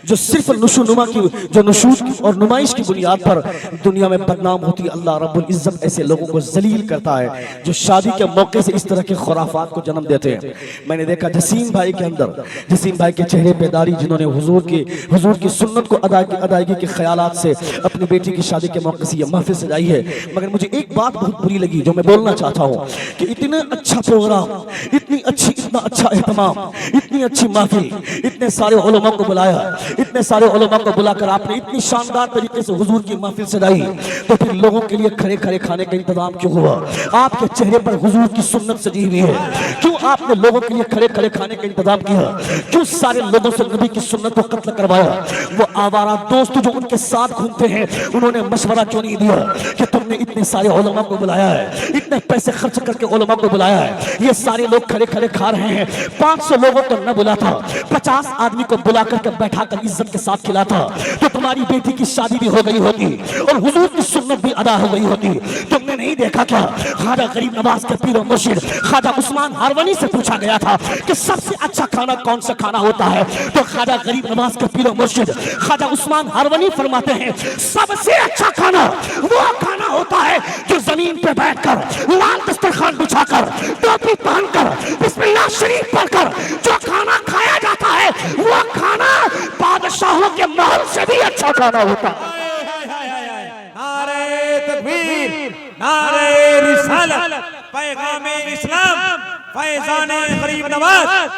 जो सिर्फ नुशुनुमा की, जो नशूद और नुमाइश की बुनियाद पर दुनिया में बदनाम होती है, अल्लाह रब्बुल इज्जत ऐसे लोगों को जलील करता है जो शादी के मौके से इस तरह के खुराफात को जन्म देते हैं। मैंने देखा जसीम भाई के अंदर, जसीम भाई के चेहरे पे दाढ़ी, जिन्होंने हुजूर की सुन्नत को अदायगी के ख्यालात से अपनी बेटी की शादी के मौके से ये महफिल सजाई है। मगर मुझे एक बात बहुत बुरी लगी जो मैं बोलना चाहता हूँ कि इतना अच्छा प्रोग्राम, इतना अच्छा एहतमाम, इतनी अच्छी महफिल, इतने सारे उलमा को बुलाया, इतने सारे उलमा को बुलाकर आपने इतनी शानदार तरीके से हुजूर की महफिल सजाई, तो फिर लोगों के लिए खड़े खड़े खाने का इंतजाम क्यों हुआ? आपके चेहरे पर हुजूर की सुन्नत सजी हुई है, क्यों आपने लोगों के लिए खड़े खड़े खाने का इंतजाम किया? क्यों सारे लोगों से नबी की सुन्नत को कत्ल करवाया? वो आवारा दोस्त जो उनके साथ घूमते हैं, उन्होंने मशवरा क्यों नहीं दिया कि तुमने इतने सारे उलमा को बुलाया है, इतने पैसे खर्च करके उलमा को बुलाया है, ये सारे लोग खड़े खड़े खा रहे हैं, 500 लोगों को न बुलाता, 50 आदमी को बुला करके बैठा कर इज्जत के साथ खिलाता, तो तुम्हारी बेटी की शादी भी हो गई होती और हुजूर की सुन्नत भी अदा हो गई होती। तुमने नहीं देखा क्या? ख्वाजा गरीब नवाज के पीर और मुर्शिद ख्वाजा उस्मान हारवनी से पूछा गया था कि सबसे अच्छा खाना कौन सा खाना होता है, तो ख्वाजा गरीब नवाज के पीर और मुर्शिद ख्वाजा उस्मान हारवनी फरमाते हैं सबसे अच्छा खाना वो खाना होता है जो जमीन पे बैठकर लाल दस्तरखान बिछाकर टोपी पहनकर बिस्मिल्लाह शरीफ पढ़कर जो खाना खाया जाता है, वो खाना बादशाहों के महल से भी अच्छा खाना होता है। नारे तकबीर, नारे रिसालत, पैगाम इस्लाम, फैजान गरीब नवाज,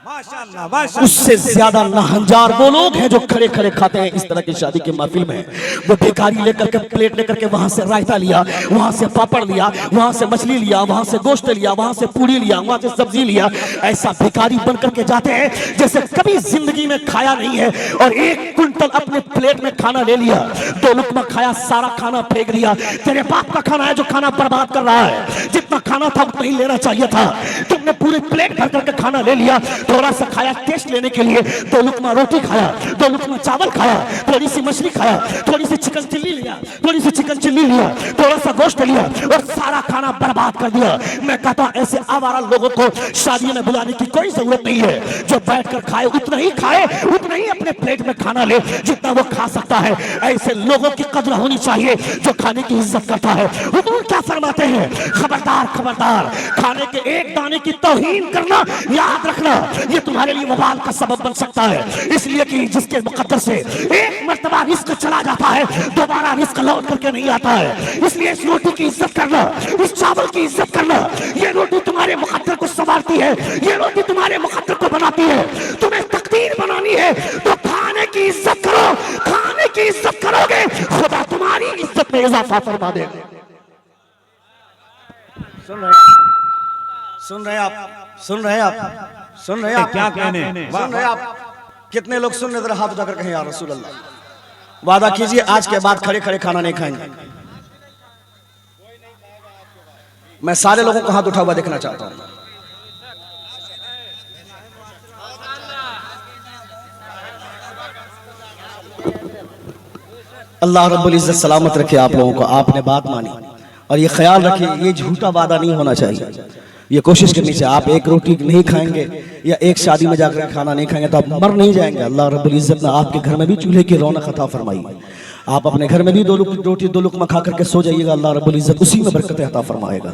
माशाअल्लाह माशाअल्लाह। उससे ज्यादा नाहंजार वो लोग हैं जो खड़े खड़े खाते हैं इस तरह की शादी की महफिल में। वो भिखारी लेकर के प्लेट लेकर के वहां से रायता लिया, वहां से पापड़ लिया, वहां से मछली लिया, वहां से गोश्त लिया, वहां से पूरी लिया, वहां से सब्जी लिया, ऐसा भिखारी बन करके जाते हैं जैसे कभी जिंदगी में खाया नहीं है, और 1 क्विंटल अपने प्लेट में खाना ले लिया, 2 लुकमा खाया, सारा खाना फेंक दिया। तेरे बाप का खाना है जो खाना बर्बाद कर रहा है, जितना खाना था उतना ही लेना चाहिए था। तुमने पूरे प्लेट भर करके खाना ले लिया, थोड़ा सा खाया टेस्ट लेने के लिए, 2 लुकमा रोटी खाया, 2 लुकमा चावल खाया, थोड़ी सी मछली खाया, थोड़ी सी चिकन चिल्ली लिया, थोड़ी सी चिकन चिल्ली लिया, थोड़ा सा गोश्त लिया और सारा खाना बर्बाद कर दिया। मैं कहता हूं ऐसे आवारा लोगों को शादी में बुलाने की कोई जरूरत नहीं है। जो बैठकर खाए उतना ही खाए, उतना ही अपने प्लेट में खाना ले जितना वो खा सकता है। ऐसे लोगों की कद्र होनी चाहिए जो खाने की इज्जत करता है। हुजूर क्या फरमाते हैं? खबरदार खबरदार, खाने के एक दाने की तौहीन करना, याद रखना ये तुम्हारे लिए वबाल का सबब बन सकता है। इसलिए कि जिसके मुकद्दर से एक मर्तबा रिस्क चला जाता है, दोबारा रिस्क लौट करके नहीं आता है। इसलिए इस रोटी की इज्जत करना, इस चावल की इज्जत करना, ये रोटी तुम्हारे मुकद्दर को संवारती है, ये रोटी तुम्हारे मुकद्दर को बनाती है। तुम्हें तकदीर बनानी है तो खाने की इज्जत करो, खाने की इज्जत करोगे खुदा तुम्हारी इज्जत में इजाफा फरमा देगा। सुन रहे आप, सुन रहे आप, सुन रहे आप, सुन रहे आप, क्या कहने, सुन रहे आप? कितने लोग सुन रहे? हाथ उठाकर कहें या रसूल अल्लाह। वादा कीजिए आज के बाद खड़े खड़े खाना नहीं खाएंगे। मैं सारे लोगों को हाथ उठा हुआ देखना चाहता हूं। अल्लाह रब्बुल इज्जत सलामत रखे आप लोगों को। आपने बात मानी और ये ख्याल रखिए ये झूठा वादा नहीं होना चाहिए। ये कोशिश करनी चाहिए। आप एक रोटी नहीं खाएंगे या एक शादी में जाकर खाना नहीं खाएंगे तो आप मर नहीं जाएंगे। अल्लाह रब्बुल इज्जत ने आपके घर में भी चूल्हे की रौनक अता फरमाई। आप अपने घर में भी 2 रोटी 2 लुकमा खा करके सो जाइएगा, अल्लाह रब्बुल इज्जत उसी में बरकत अता फरमाएगा।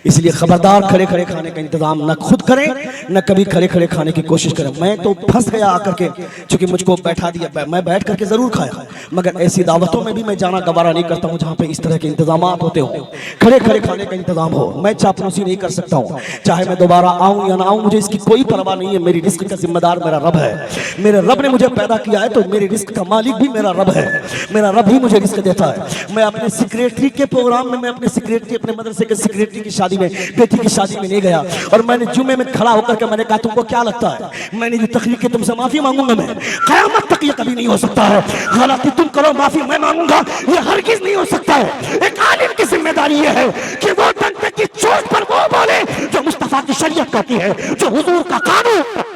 इसलिए खबरदार खड़े खड़े खाने का इंतजाम न खुद करें न कभी खड़े खड़े खाने की कोशिश करें। मैं तो फंस गया आकर के, क्योंकि मुझको बैठा दिया, मैं बैठ करके जरूर खाया, मगर ऐसी दावतों में भी मैं जाना गवारा नहीं करता हूँ जहाँ पे इस तरह के इंतजाम होते हो, खड़े खड़े खाने का इंतजाम हो। मैं चापलूसी नहीं कर सकता हूँ, चाहे मैं दोबारा आऊँ या ना आऊँ, मुझे इसकी कोई परवाह नहीं है। मेरी रिस्क का जिम्मेदार मेरा रब है। मेरे रब ने मुझे पैदा किया है तो मेरे रिस्क का मालिक भी मेरा रब है। मेरा रब ही मुझे रिस्क देता है। मैं अपने सेक्रेटरी के प्रोग्राम में, मैं अपने सेक्रेटरी, अपने मदरसे के सेक्रेटरी की शादी में, बेटी की शादी में नहीं गया, और मैंने जुमे में खड़ा होकर के मैंने कहा तुमको क्या लगता है मैंने जो तकरीर की तुमसे माफी मांगूंगा, मैं क़यामत तक ये कभी नहीं हो सकता है। गलती तुम करो, माफी मैं मांगूंगा, ये हरगिज़ नहीं हो सकता है। एक आलिम की जिम्मेदारी ये है कि वो डंडे की चोट पर वो बोले जो मुस्तफा की शरीयत कहती है, जो हुजूर का कानून,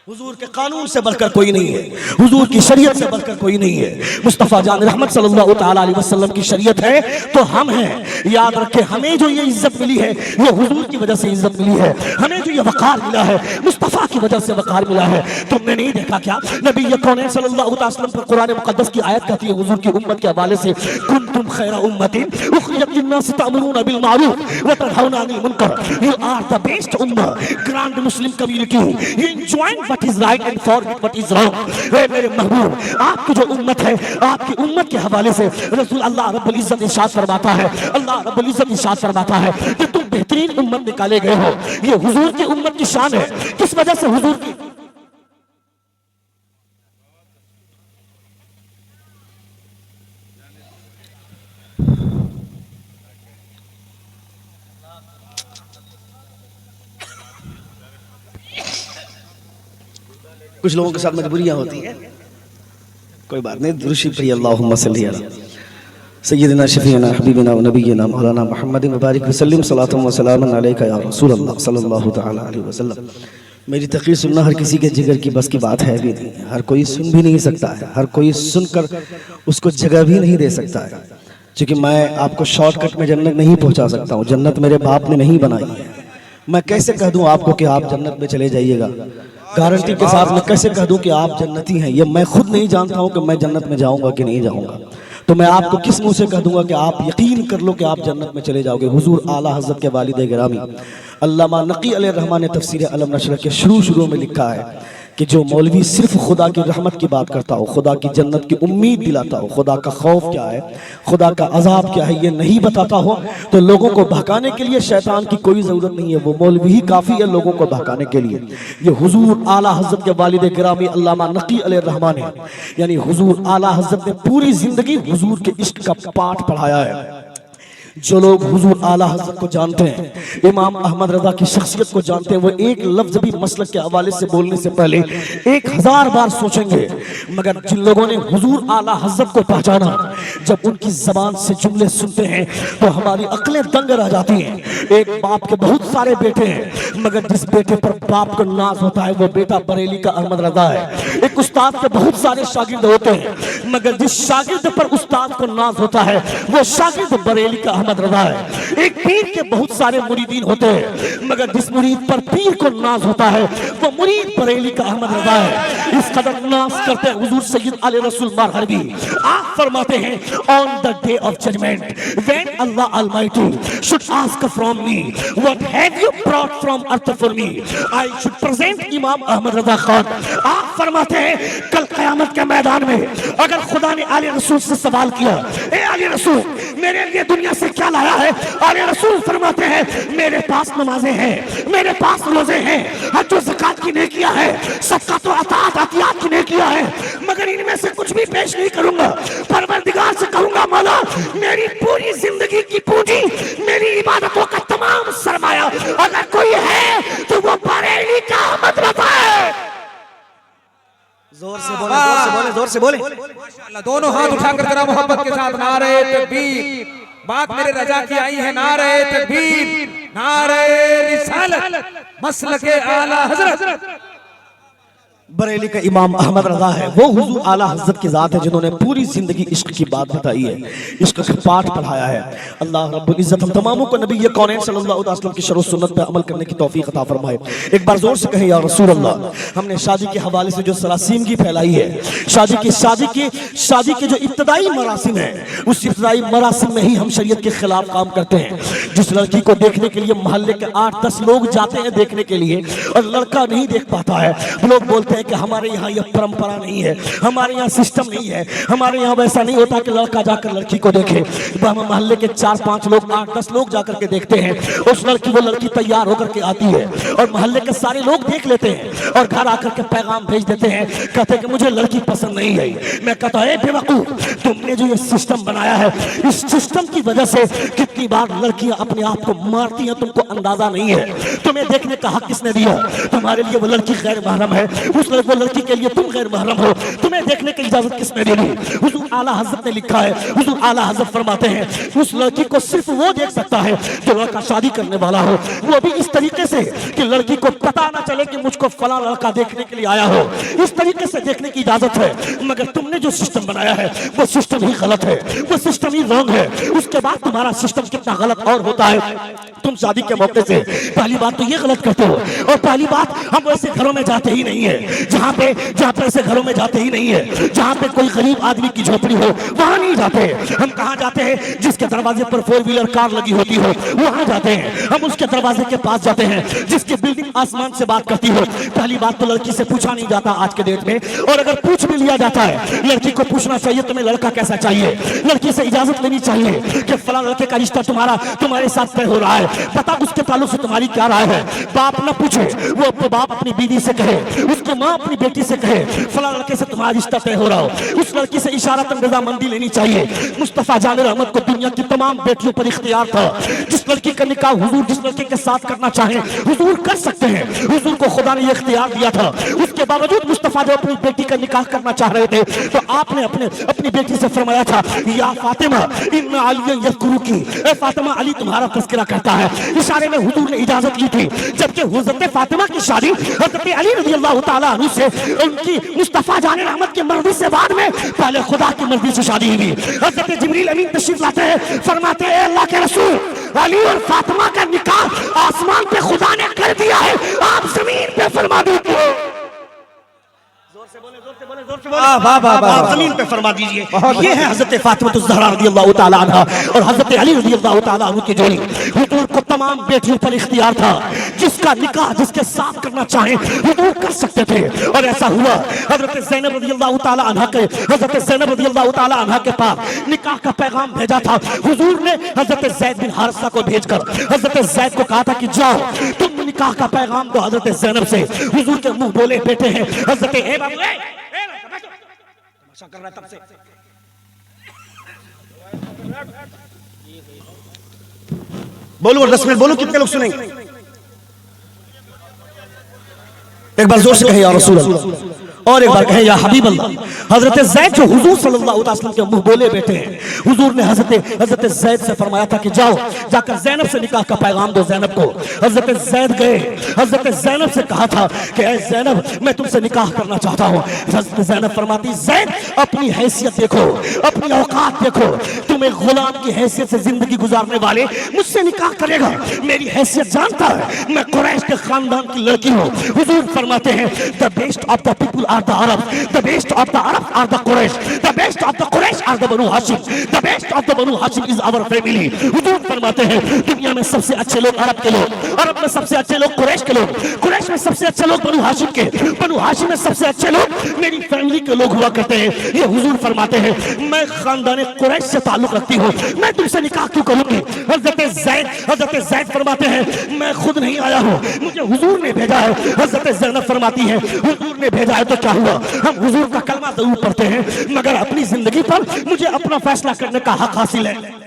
हुजूर के कानून से बढ़कर कोई नहीं है, हुजूर की शरीयत से बढ़कर कोई नहीं है। मुस्तफ़ा जान रहमत सल्लल्लाहु तआला अलैहि वसल्लम की शरीयत है तो हम हैं। याद रखें, हमें जो ये इज्जत मिली है ये हुजूर की वजह से इज्जत मिली है। हमें जो ये वक़ार मिला है मुस्तफ़ा की वजह से वक़ार मिला है। तुमने नहीं देखा क्या नबी कौनैन सल्लल्लाहु अलैहि वसल्लम पर कुरान मुक़द्दस की आयत कहती है हुजूर की उम्मत के हवाले से, कुंतुम खैरा उम्मतिन उखरिजत लिन्नास तअमुरूना बिल मारूफ व तनहौना अनिल मुनकर। यू आर द बेस्ट उम्मा, grand Muslim community, you enjoy what is right and forget what is wrong। मेरे महबूब, आपकी जो उम्मत है, आपकी उम्मत के हवाले से रसूल अल्लाह रब्बुल इज्जत इरशाद फरमाता है, अल्लाह रब्बुल इज्जत इरशाद फरमाता है कि तुम बेहतरीन उम्मत निकाले गए हो। ये हुजूर की उम्मत की शान है। किस वजह से हुजूर की कुछ लोगों के साथ मजबूरियां होती हैं, कोई बात नहीं। दुरूद पढ़िए, अल्लाहुम्मा सल्ली अला सय्यिदिना शफीना हबीबिना व नबिय्यिना मौलाना मुहम्मदिन व बारिक वसल्लिम सलातु व सलामन अलैका या रसूल अल्लाह सल्लल्लाहु तआला अलैहि वसल्लम। मेरी तकरीर सुनना हर किसी के जिगर की बस की बात है भी नहीं, हर कोई सुन भी नहीं सकता है, हर कोई सुनकर उसको जगह भी नहीं दे सकता है, क्योंकि मैं आपको शॉर्टकट में जन्नत नहीं पहुंचा सकता हूँ। जन्नत मेरे बाप ने नहीं बनाई है। मैं कैसे कह दूं आपको कि आप जन्नत में चले जाइएगा, गारंटी के साथ मैं कैसे कह दूं कि आप जन्नती हैं? ये मैं खुद नहीं जानता हूं कि मैं जन्नत में जाऊंगा कि नहीं जाऊंगा। तो मैं आपको किस मुंह से कह दूंगा कि आप यकीन कर लो कि आप जन्नत में चले जाओगे? हुजूर आला हज़रत के वालिद गिरामी अल्लामा नकी अलैहिर्रहमान ने तफसीर अलम नशर के शुरू में लिखा है कि जो मौलवी सिर्फ खुदा की रहमत की बात करता हो, खुदा की जन्नत की उम्मीद दिलाता हो, खुदा का खौफ क्या है, खुदा का अजाब क्या है, ये नहीं बताता हो तो लोगों को बहकाने के लिए शैतान की कोई ज़रूरत नहीं है। वो मौलवी ही काफ़ी है लोगों को बहकाने के लिए। ये हुजूर आला हज़रत के वालिद गिरामी अल्लामा नकी अलैहिर्रहमान है, यानी हुजूर आला हज़रत ने पूरी ज़िंदगी हुजूर के इश्क का पाठ पढ़ाया है। जो लोग हुजूर आला हज़रत को जानते हैं, इमाम अहमद रज़ा की शख्सियत को जानते हैं, वो एक लफ्ज़ भी मसलक के हवाले से बोलने से पहले 1000 बार सोचेंगे। मगर जिन लोगों ने हुजूर आला हज़रत को पहचाना, जब उनकी ज़बान से जुमले सुनते हैं तो हमारी अक्लें दंग रह जाती हैं। एक बाप के बहुत सारे बेटे हैं, मगर जिस बेटे पर बाप को नाज होता है वो बेटा बरेली का अहमद रज़ा है। एक उस्ताद के बहुत सारे शागिर्द होते हैं, मगर जिस शागिर्द पर उस्ताद को नाज होता है वो शागिर्द बरेली का अहमद रज़ा है। एक पीर के बहुत सारे मुरीदीन होते हैं, मगर जिस मुरीद पर पीर को नाज होता है वो मुरीद बरेली का अहमद रज़ा है। इस कदर नाज करते हैं हुजूर सैयद आले रसूल मरहबी। आप फरमाते हैं on the day of judgement when Allah almighty should ask from me what have you brought from earth for me, I should present Imam Ahmad रज़ा खान। आप फरमाते हैं कल क़यामत के मैदान में अगर खुदा ने आले रसूल से सवाल किया, ए आले रसूल मेरे लिए दुनिया से क्या लाया है? आले रसूल फरमाते हैं मेरे पास नमाजें हैं, मेरे पास रोजे हैं, हज और ज़कात की नेकियां है, सदका तो अतात अतियात की नेकियां है, मगर इनमें से कुछ भी पेश नहीं करूंगा। परवरदिगार से कहूंगा मौला मेरी पूरी जिंदगी की पूंजी, मेरी इबादतों का तमाम सरमाया अगर कोई है तो वो बरेली का अहमद रज़ा है। जोर से बोले, जोर से बोले, जोर से बोले। माशाअल्लाह, दोनों हाथ उठाकर जरा मोहब्बत के साथ नारे तकबीर। बात मेरे रजा की आई है, नारे तकबीर, नारे रिसालत, मसलके आला हज़रत। बरेली का इमाम अहमद रज़ा है, वो हुजूर आला हज़रत की ज़ात है जिन्होंने पूरी ज़िंदगी इश्क की बात बताई है, इश्क का पाठ पढ़ाया है। अल्लाह रब्बुल इज़्ज़त हम तमामों को नबी कौनैन सल्लल्लाहु अलैहि वसल्लम की शरअ सुन्नत पे अमल करने की तौफीक अता फरमाए। एक बार जोर से कहें या रसूल अल्लाह। हमने शादी के हवाले से जो सरासीमगी फैलाई है, शादी के जो इब्तदाई मरासिम है, उस इब्तदाई मरासिम में ही हम शरीयत के खिलाफ काम करते हैं। जिस लड़की को देखने के लिए मोहल्ले के 8-10 लोग जाते हैं देखने के लिए और लड़का नहीं देख पाता है, लोग बोलते हैं कि हमारे यहाँ यह परंपरा नहीं है, हमारे यहाँ सिस्टम नहीं है, हमारे यहाँ वैसा नहीं होता कि लड़का जाकर लड़की को देखे। हम मोहल्ले के 4-5 लोग 8-10 लोग जाकर के देखते हैं, उस लड़की वो लड़की तैयार होकर के आती है और मोहल्ले के सारे लोग देख लेते हैं और घर आकर के पैगाम भेज देते हैं, कहते हैं कि मुझे लड़की पसंद नहीं है। मैं कहता है बेवकूफ, तुमने जो ये सिस्टम बनाया है, इस सिस्टम की वजह से कितनी बार लड़कियां अपने आप को मारती हैं, तुमको अंदाजा नहीं है। तुम्हें देखने का हक किसने दिया? तुम्हारे लिए वो लड़की गैर महरम है, उस वो लड़की के लिए तुम गैर महरम हो, तुम्हें देखने की इजाजत किसने दे दी? हुजूर आला हजरत ने लिखा है, हुजूर आला हजरत फरमाते हैं उस लड़की को सिर्फ वो देख सकता है जो लड़का शादी करने वाला हो, वो भी इस तरीके से कि लड़की को पता ना चले कि मुझको फला लड़का देखने के लिए आया हो, इस तरीके से देखने की इजाजत है। मगर तुमने जो सिस्टम बनाया है वो सिस्टम ही गलत है, वो सिस्टम ही रॉन्ग है। उसके बाद तुम्हारा सिस्टम कितना गलत और होता है। तुम शादी के मौके से पहली बात तो ये गलत करते हो, और पहली बात हम वैसे घरों में जाते ही नहीं है, जहाँ पे ऐसे घरों में जाते ही नहीं है जहाँ पे कोई गरीब आदमी की झोपड़ी हो, वहां नहीं जाते। हम कहाँ जाते हैं? जिसके दरवाजे पर 4 व्हीलर कार लगी होती हो वहां जाते हैं। हम उसके दरवाजे के पास जाते हैं जिसकी बिल्डिंग आसमान से बात करती हो। पहली बात तो लड़की से पूछा नहीं जाता आज के डेट में, और अगर पूछ भी लिया जाता है लड़की को पूछना चाहिए तुम्हें लड़का कैसा चाहिए, लड़की से इजाजत लेनी चाहिए कि फला लड़के का रिश्ता तुम्हारे साथ तय हो रहा है, पता उसके ताल्लुक से तुम्हारी क्या राय है। बाप ना पूछे, वो बाप अपनी बीवी से कहे, उसकी माँ अपनी बेटी से कहे फला लड़के से तुम्हारा रिश्ता तय हो रहा हो, उस लड़की से इशारतन रजामंदी लेनी चाहिए। मुस्तफा जान रहमत को दुनिया की तमाम बेटियों पर इख्तियार था, जिस लड़की का निकाह हुजूर जिस लड़के के साथ करना चाहे हुजूर कर सकते हैं, हुजूर को खुदा ने ये इख्तियार दिया था। उसके बावजूद मुस्तफा जब अपनी बेटी का निकाह करना चाह रहे थे तो आपने अपनी बेटी से फरमाया था या फातिमा इन्ना अली यज़कुरुकी, ए फातिमा अली तुम्हारा तज़किरा करता है। इशारे में हुजूर ने इजाजत ली थी, जबकि हज़रत फातिमा की शादी हज़रत अली रज़ियल्लाहु ताला अन्हु से उनकी मुस्तफा जान रहमत की मर्जी से बाद में पहले खुदा की मर्जी से शादी हुई। हज़रत जिब्रील अमीन तशरीफ लाते हैं, फरमाते हैं अल्लाह के रसूल अली और फातिमा का निकाह आसमान पे खुदा ने कर दिया है, आप जमीन पे फरमा दीजिए। आप जमीन पे फरमा दीजिए। ये है हजरत फातिमा ज़हरा रज़ियल्लाहु ताला अन्हा और हजरत अली रज़ियल्लाहु ताला अन्हु की जोड़ी। हुजूर को तमाम बेटियों पर इख्तियार था, जिसका निकाह जिसके साथ करना चाहे हुजूर कर सकते थे, और ऐसा हुआ। हजरत ज़ैनब रज़ियल्लाहु ताला अन्हा के पास निकाह का पैगाम भेजा था। हुजूर ने हजरत ज़ैद बिन हारिसा को भेजकर हजरत ज़ैद को कहा था कि जाओ तुम निकाह का पैगाम दो हजरत ज़ैनब से। हुजूर के मुंह बोले बेटे हैं हजरत कर रहा है तब से बोलो और 10 मिनट बोलो, कितने लोग सुनेंगे? एक बार जोर से कहे या रसूल अल्लाह, और एक बार कहे या हबीब अल्लाह। हजरत ज़ैद जो हुजूर सल्लल्लाहु अलैहि वसल्लम के मुंह बोले बेटे हैं, हुजूर ने हजरत ज़ैद से फरमाया था कि जाओ जाकर ज़ैनब से निकाह का पैगाम दो ज़ैनब को। हजरत ज़ैद गए, हजरत ज़ैनब से कहा था कि ऐ ज़ैनब मैं तुमसे निकाह करना चाहता हूँ। हजरत ज़ैनब फरमाती ज़ैद अपनी हैसियत देखो, अपनी औकात देखो, तुम एक गुलाम की हैसियत से जिंदगी गुजारने वाले मुझसे निकाह करेगा, मेरी हैसियत जानता है, मैं कुरैश के खानदान की लड़की हूँ। हुजूर फरमाते हैं the best of the people are the Arabs, the best of the Arabs are the Quraysh, the best of the Quraysh are the Banu Hashim, the best of the Banu Hashim is our family। हुजूर फरमाते हैं दुनिया में सबसे अच्छे लोग अरब के लोग, अरब में सबसे अच्छे लोग कुरैश के लोग, कुरैश में सबसे अच्छे लोग बनु हाशिम के, बनु हाशिम में सबसे अच्छे लोग मेरी फैमिली के लोग हुआ करते हैं। ये हुजूर फरमाते हैं मैं खानदान कुरैश से ताल्लुक रखती हूँ, मैं तुमसे निकाह क्यों करूंगी। हजरत ज़ैद फरमाते हैं मैं खुद नहीं आया हूँ, मुझे हुजूर ने भेजा है। हजरत ज़ैनब फरमाती है हुजूर ने भेजा है तो क्या हुआ, हम हुजूर का कलमा जरूर पढ़ते हैं मगर अपनी जिंदगी पर मुझे अपना फैसला करने का हक हासिल है,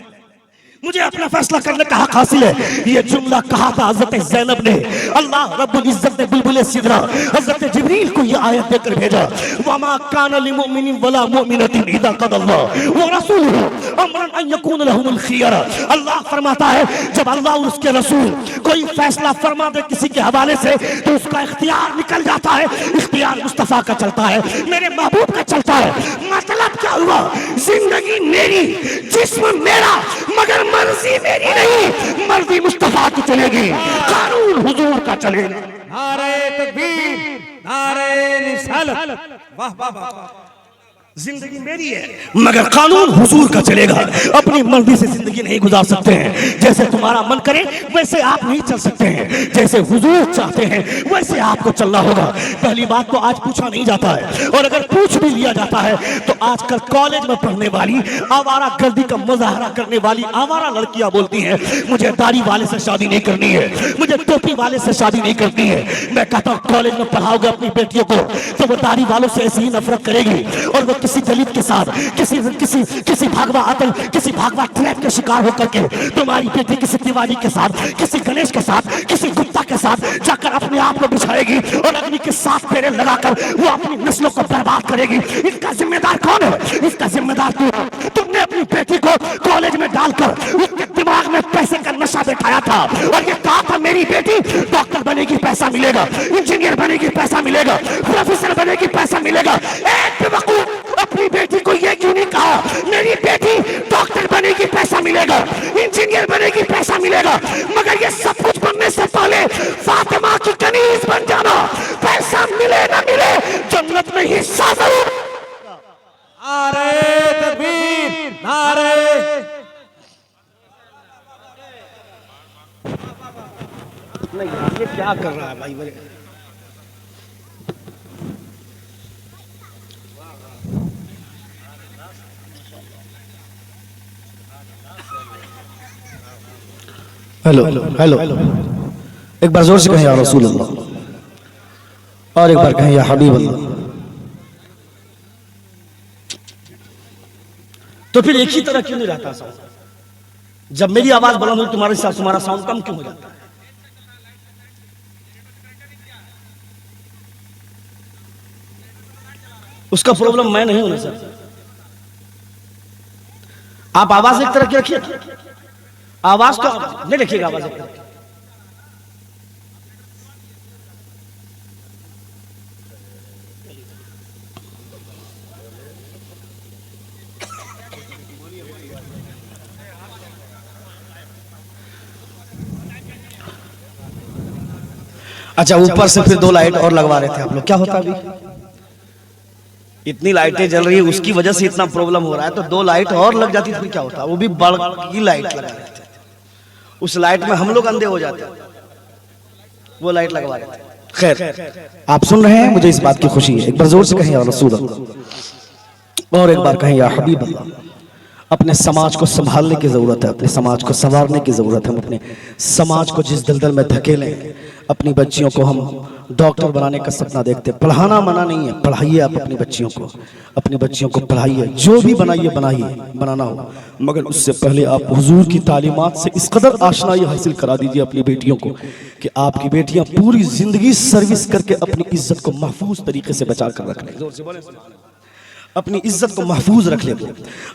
मुझे अपना फैसला करने का हक हासिल है। ये जुमला कहा था हजरत ज़ैनब ने। अल्लाह रब्बुल इज्जत ने बुलबुल सिदरा हजरत जिब्रील को ये आयत देकर भेजा वमा कान लिमुमिनिन वला मुमिनतिन इदा क़दल्लाहु व रसूलुहु अमरन अन यकून लहुमुल खियरा। अल्लाह फरमाता है जब अल्लाह और उसके रसूल कोई फैसला फरमा दे किसी के हवाले से तो उसका इख्तियार निकल जाता है, इख्तियार मुस्तफा का चलता है, मेरे महबूब का चलता है। मतलब क्या हुआ, जिंदगी मेरी, जिस्म मेरा, मगर मर्जी मेरी नहीं, मर्जी मुस्तफा की चलेगी, कानून हुजूर का चलेगा। नारे तकबीर, नारे रिसालत, वाह वाह वाह। जिंदगी मेरी है मगर कानून हुजूर का चलेगा। अपनी मर्जी से जिंदगी नहीं गुजार सकते हैं। जैसे तुम्हारा मन करे वैसे आप नहीं चल सकते हैं। जैसे हुजूर चाहते हैं वैसे आपको चलना होगा। पहली बात तो आज पूछा नहीं जाता है, और अगर पूछ भी लिया जाता है तो आजकल कॉलेज में पढ़ने वाली आवारा गर्दी का मुजाहरा करने वाली आवारा लड़कियां बोलती हैं मुझे दाढ़ी वाले से शादी नहीं करनी है, मुझे टोपी वाले से शादी नहीं करनी है। मैं कहता हूँ कॉलेज में पढ़ाओगे अपनी बेटियों को तो वो दाढ़ी वालों से ऐसी ही नफरत करेगी, और वो किसी दलित के साथ किसी भागवा आतंक किसी भागवा ट्रैप के शिकार होकर के तुम्हारी बेटी किसी तिवारी के साथ किसी गणेश के साथ किसी गुप्ता के साथ जाकर अपने आप को बिछाएगी और अग्नि के साथ फेरे लगाकर वो अपनी नस्लों को बर्बाद करेगी। इसका जिम्मेदार कौन है? इसका जिम्मेदार तू। तुमने अपनी बेटी को कॉलेज में डालकर उसके दिमाग में पैसे का नशा बैठाया था और ये कहा था मेरी बेटी डॉक्टर बनेगी पैसा मिलेगा, इंजीनियर बनेगी पैसा मिलेगा, प्रोफेसर बनेगी पैसा मिलेगा। एक बेवकूफ अपनी बेटी को ये क्यों नहीं कहा मेरी बेटी डॉक्टर बनेगी पैसा मिलेगा, इंजीनियर बनेगी पैसा मिलेगा। मगर ये सब कुछ बनने से पहले फातिमा की कनीज बन जाना, पैसा मिले ना मिले जन्नत में हिस्सा जरूर। नारे तकबीर, नारे नहीं ये क्या कर रहा है भाई मेरे। हेलो हेलो, एक बार जोर से कहें या रसूल अल्लाह, और एक बार कहें या हबीब अल्लाह। तो फिर एक ही तरह क्यों नहीं रहता साउंड? जब मेरी आवाज बुलंद हो तुम्हारे साथ तुम्हारा साउंड कम क्यों हो जाता है? उसका प्रॉब्लम मैं नहीं हूं ना सर। आप आवाज एक तरह की रखिए, आवाज का नहीं रखिएगा, आवाज एक तरह की। अच्छा, ऊपर से फिर 2 लाइट और लगवा रहे थे आप लोग, क्या होता अभी? इतनी लाइटें जल रही है उसकी वजह से इतना प्रॉब्लम हो रहा है, तो 2 लाइट और लग जाती फिर क्या होता? वो भी बड़ की लाइट लगा रहे थे, उस लाइट में हम लोग अंधे हो जाते, वो लाइट लगवा रहे थे। खैर, आप सुन रहे हैं, मुझे इस बात की खुशी है। एक बार जोर से कहें या रसूल अल्लाह, और एक बार कहें या हबीब अल्लाह। अपने समाज को संभालने की जरूरत है, अपने समाज को संवारने की जरूरत है। हम अपने समाज को जिस दलदल में धकेलें, अपनी बच्चियों को हम डॉक्टर बनाने का सपना देखते हैं। पढ़ाना मना नहीं है, पढ़ाइए आप अपनी बच्चियों को, अपनी बच्चियों को पढ़ाइए, जो भी बनाइए बनाना हो, मगर उससे पहले आप हुजूर की तालीमात से इस कदर आशनाई हासिल करा दीजिए अपनी बेटियों को कि आपकी बेटियां पूरी जिंदगी सर्विस करके अपनी इज्जत को महफूज तरीके से बचा कर रख लें, अपनी इज्जत को महफूज रख ले।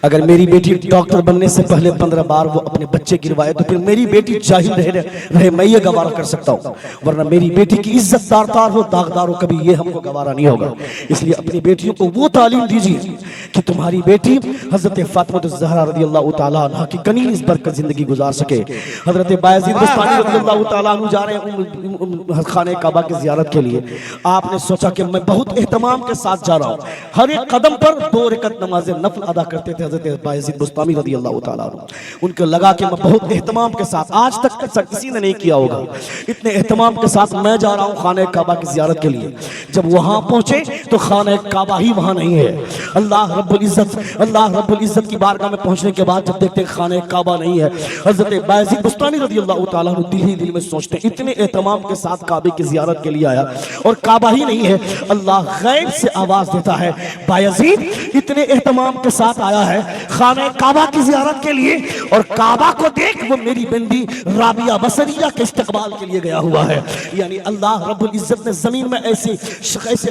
अगर मेरी बेटी डॉक्टर बनने से पहले 15 बार वो अपने बच्चे गिरवाए तो फिर मेरी बेटी जाहिल रहे मैं ये गवारा कर सकता हूँ, वरना मेरी बेटी की इज्जत दारदार हो दागदार हो, कभी ये हमको गवारा नहीं होगा। इसलिए अपनी बेटियों को वो तालीम दीजिए कि तुम्हारी बेटी हजरत फातिमा ज़हरा रज़ियल्लाहु ताला अन्हा की कनीज़ बरकत जिंदगी गुजार सके। हजरत बायज़ीद बुस्तामी रज़ियल्लाहु ताला अन्हु जा रहे हैं खाने काबा की ज़ियारत के लिए। आपने सोचा कि मैं बहुत एहतमाम के साथ जा रहा हूँ, हर एक कदम पर 2 रकअत नमाज़ नफल अदा करते थे हज़रत बायज़ीद बुस्तामी रज़ियल्लाहु ताला अन्हु। उनको लगा कि मैं बहुत एहतमाम के साथ, आज तक किसी ने नहीं किया होगा, इतने एहतमाम के साथ मैं जा रहा हूँ खाने काबा की ज़ियारत के लिए। जब वहाँ पहुँचे तो खाने काबा ही वहाँ नहीं है। अल्लाह रब्बुल इज़्ज़त की बारगाह में पहुँचने के बाद जब देखते खाने काबा नहीं है, हज़रत बायज़ीद बुस्तामी रज़ियल्लाहु ताला अन्हु दिल ही दिल में सोचते इतने एहतमाम के साथ काबे की ज़ियारत के लिए आया और काबा ही नहीं है। अल्लाह गैब से आवाज़ देता है, बायज़ीद इतने एहतमाम के साथ आया है खाने काबा की ज़ियारत के लिए, और काबा को देख वो मेरी बंदी राबिया बसरिया के इस्तकबाल के लिए गया हुआ है। यानी अल्लाह रब्बुल इज़्ज़त ने ज़मीन में ऐसी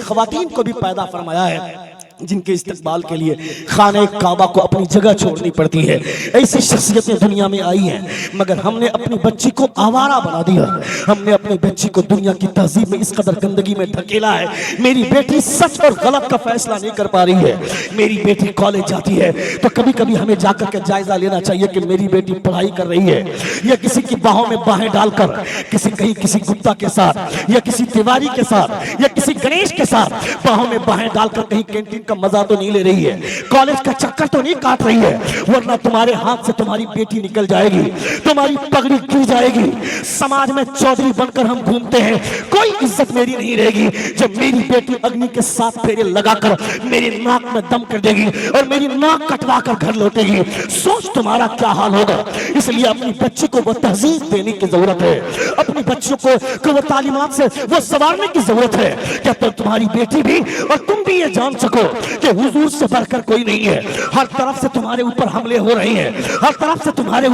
ख़वातीन को भी पैदा फरमाया है जिनके इस्तकबाल के लिए खाने काबा को अपनी जगह छोड़नी पड़ती है। ऐसी शख्सियतें दुनिया में आई हैं, मगर हमने अपनी बच्ची को आवारा बना दिया, हमने अपनी बच्ची को दुनिया की तहजीब में इस कदर गंदगी में धकेला है। मेरी बेटी सच और गलत का फैसला नहीं कर पा रही है। मेरी बेटी कॉलेज जाती है तो कभी कभी हमें जाकर के जायजा लेना चाहिए कि मेरी बेटी पढ़ाई कर रही है या किसी की बाहों में बाहें डालकर किसी गुप्ता के साथ या किसी तिवारी के साथ या किसी गणेश के साथ बाहों में बाहें डालकर कहीं कैंटीन का मजा तो नहीं ले रही है, कॉलेज का चक्कर तो नहीं काट रही है, वरना तुम्हारे हाथ से तुम्हारी बेटी निकल जाएगी, तुम्हारी पगड़ी गिर जाएगी। समाज में चौधरी बनकर हम घूमते हैं, कोई इज्जत मेरी नहीं रहेगी जब मेरी बेटी अग्नि के 7 फेरे लगाकर मेरी नाक में दम कर देगी और मेरी नाक कटवा कर घर लौटेगी। सोच तुम्हारा क्या हाल होगा। इसलिए अपनी बच्ची को वो तहजीब देने की जरूरत है, अपनी बच्चों को वो तालीमात से वो संवारने की जरूरत है कि तो तुम्हारी बेटी भी और तुम भी ये जान सको कि हुजूर से बढ़कर कोई नहीं है। हर तरफ से तुम्हारे ऊपर हमले हो रहे हैं, हर तरफ से तुम्हारे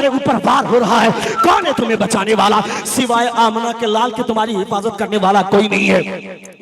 ऊपर वार हो रहा है। कौन है तुम्हें बचाने वाला? सिवाय आमना के लाल के तुम्हारी हिफाजत करने वाला कोई नहीं है,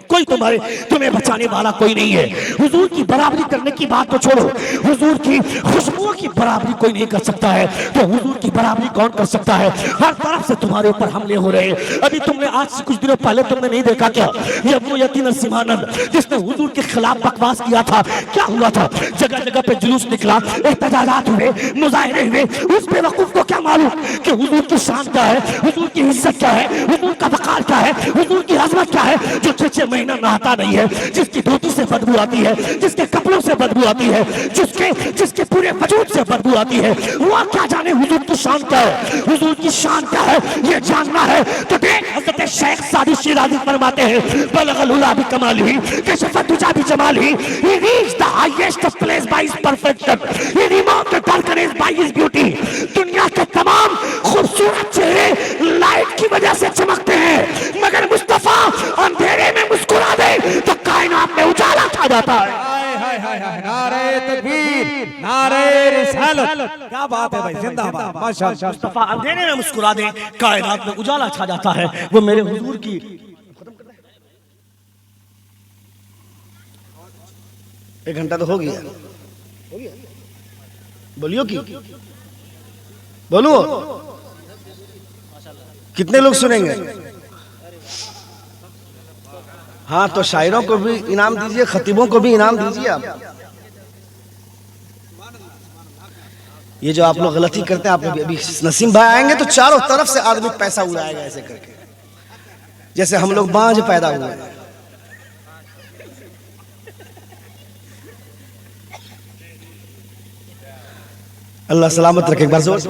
कोई तुम्हें बचाने वाला कोई नहीं है। हुजूर की बराबरी करने की बात तो छोड़ो, हुजूर की खुशबुओं की बराबरी कोई नहीं कर सकता है, तो हुजूर की बराबरी कौन कर सकता है? हर तरफ से तुम्हारे ऊपर हमले हो रहे हैं। अभी तुमने आज से कुछ दिनों पहले तुमने नहीं देखा क्या, ये अबू यतीम नरसिम्हानंद जिसने हुजूर के खिलाफ बकवास किया था, क्या हुआ था? जगह जगह पे जुलूस निकला, एहतजाजात हुए, मुजाहिरे हुए। उस बेवकूफ को क्या मालूम कि हुजूर की शान क्या है, हुजूर की इज्जत क्या है, हुजूर का वकार क्या है, हुजूर की अजमत क्या है? जो 6 महीना नहाता नहीं है, जिसकी धोती से बदबू आती है, जिसके कपड़ों से बदबू आती है, जिसके पूरे वजूद से बदबू आती है, वो क्या जाने हुजूर की शान क्या है? हुजूर की शान क्या है ये जानना है तो देख, हज़रत शेख सादी शिराज़ी फरमाते हैं, बलगल उला भी कमाली, कशफत दुजा भी Jamali, he reached the highest of place by his perfection, he removed the darkness by his beauty। दुनिया के तमाम खूबसूरत चेहरे लाइट की वजह से चमकते हैं, मगर मुस्तफा अंधेरे में मुस्कुरा दे तो कायनात में उजाला छा जाता है। नारे तकबीर, नारे रिसालत, क्या बात है भाई, जिंदाबाद, माशाअल्लाह। मुस्तफा अंधेरे में मुस्कुरा दे कायनात में उजाला छा जाता है। वो मेरे हुजूर की 1 घंटा तो हो गया, बोलियो की बोलो, कितने लोग सुनेंगे? हाँ, तो शायरों को भी इनाम दीजिए, खतीबों को भी इनाम दीजिए। आप ये जो आप लोग गलती करते हैं, आप अभी नसीम भाई आएंगे तो चारों तरफ से आदमी पैसा उड़ाएगा ऐसे करके, जैसे हम लोग बांझ पैदा हुए हैं। अल्लाह सलामत रखे। एक बार जोर से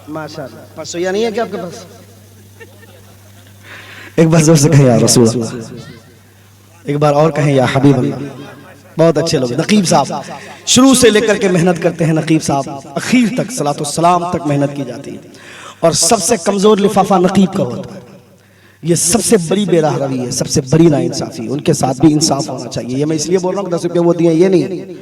माशाअल्लाह। परसोया नहीं है क्या आपके पास? एक बार जोर से कहें या रसूल अल्लाह। एक बार और कहें या हबीब अल्लाह। बहुत अच्छे लोग। नकीब साहब शुरू से लेकर के मेहनत करते हैं, नकीब साहब आखिर तक सलातो सलाम तक मेहनत की जाती है, और सबसे कमजोर लिफाफा नकीब का होता है। ये सबसे बड़ी बेराह रवी है, सबसे बड़ी नाइंसाफी। उनके साथ भी इंसाफ होना चाहिए। ये मैं इसलिए बोल रहा हूँ 10 रुपये वो दिए, ये नहीं,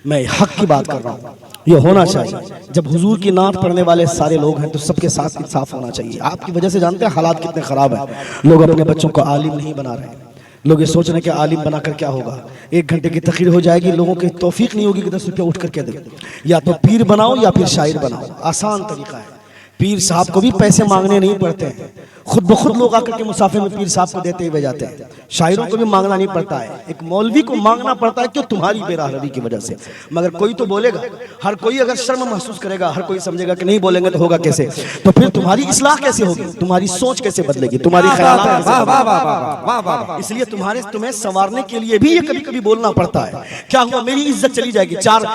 मैं हक की बात कर रहा हूँ। ये होना चाहिए। जब हुजूर की नात पढ़ने वाले सारे लोग हैं तो सबके साथ इंसाफ होना चाहिए। आपकी वजह से जानते हैं हालात कितने खराब हैं। लोग अपने बच्चों को आलिम नहीं बना रहे हैं। लोग ये सोच रहे हैं कि आलिम बनाकर क्या होगा, 1 घंटे की तकरीर हो जाएगी, लोगों की तौफीक नहीं होगी कि 10 रुपया उठ करके दे। या तो पीर बनाओ या फिर शायर बनाओ, आसान तरीका है। पीर साहब को भी पैसे मांगने नहीं पड़ते हैं, खुद ब खुद लोग आकर के मुसाफिर में पीर साहब को देते हुए जाते हैं। शायरों को भी मांगना नहीं पड़ता है, एक मौलवी को मांगना पड़ता है क्यों? तुम्हारी बेराहरवी की वजह से। मगर कोई तो बोलेगा, हर कोई अगर शर्म महसूस करेगा, हर कोई समझेगा कि नहीं बोलेंगे तो होगा कैसे, तो फिर तुम्हारी इस्लाह कैसे होगी, तुम्हारी सोच कैसे बदलेगी, तुम्हारी ख्यालात कैसे। इसलिए तुम्हें संवारने के लिए भी ये कभी कभी बोलना पड़ता है। क्या हुआ, मेरी इज्जत चली जाएगी, 4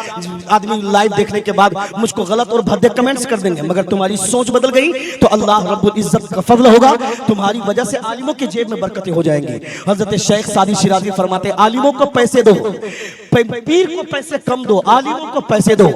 आदमी लाइव देखने के बाद मुझको गलत और भद्दे कमेंट्स कर देंगे, मगर तुम्हारी सोच बदल गई तो अल्लाह रब्बुल इज्जत का फजल होगा। तुम्हारी वजह से आलिमों के जेब में बरकतें हो जाएंगी। हजरत शेख सादी शिराज़ी फरमाते, आलिमों को पैसे दो, पीर को पैसे कम दो, आलिमों को पैसे दो।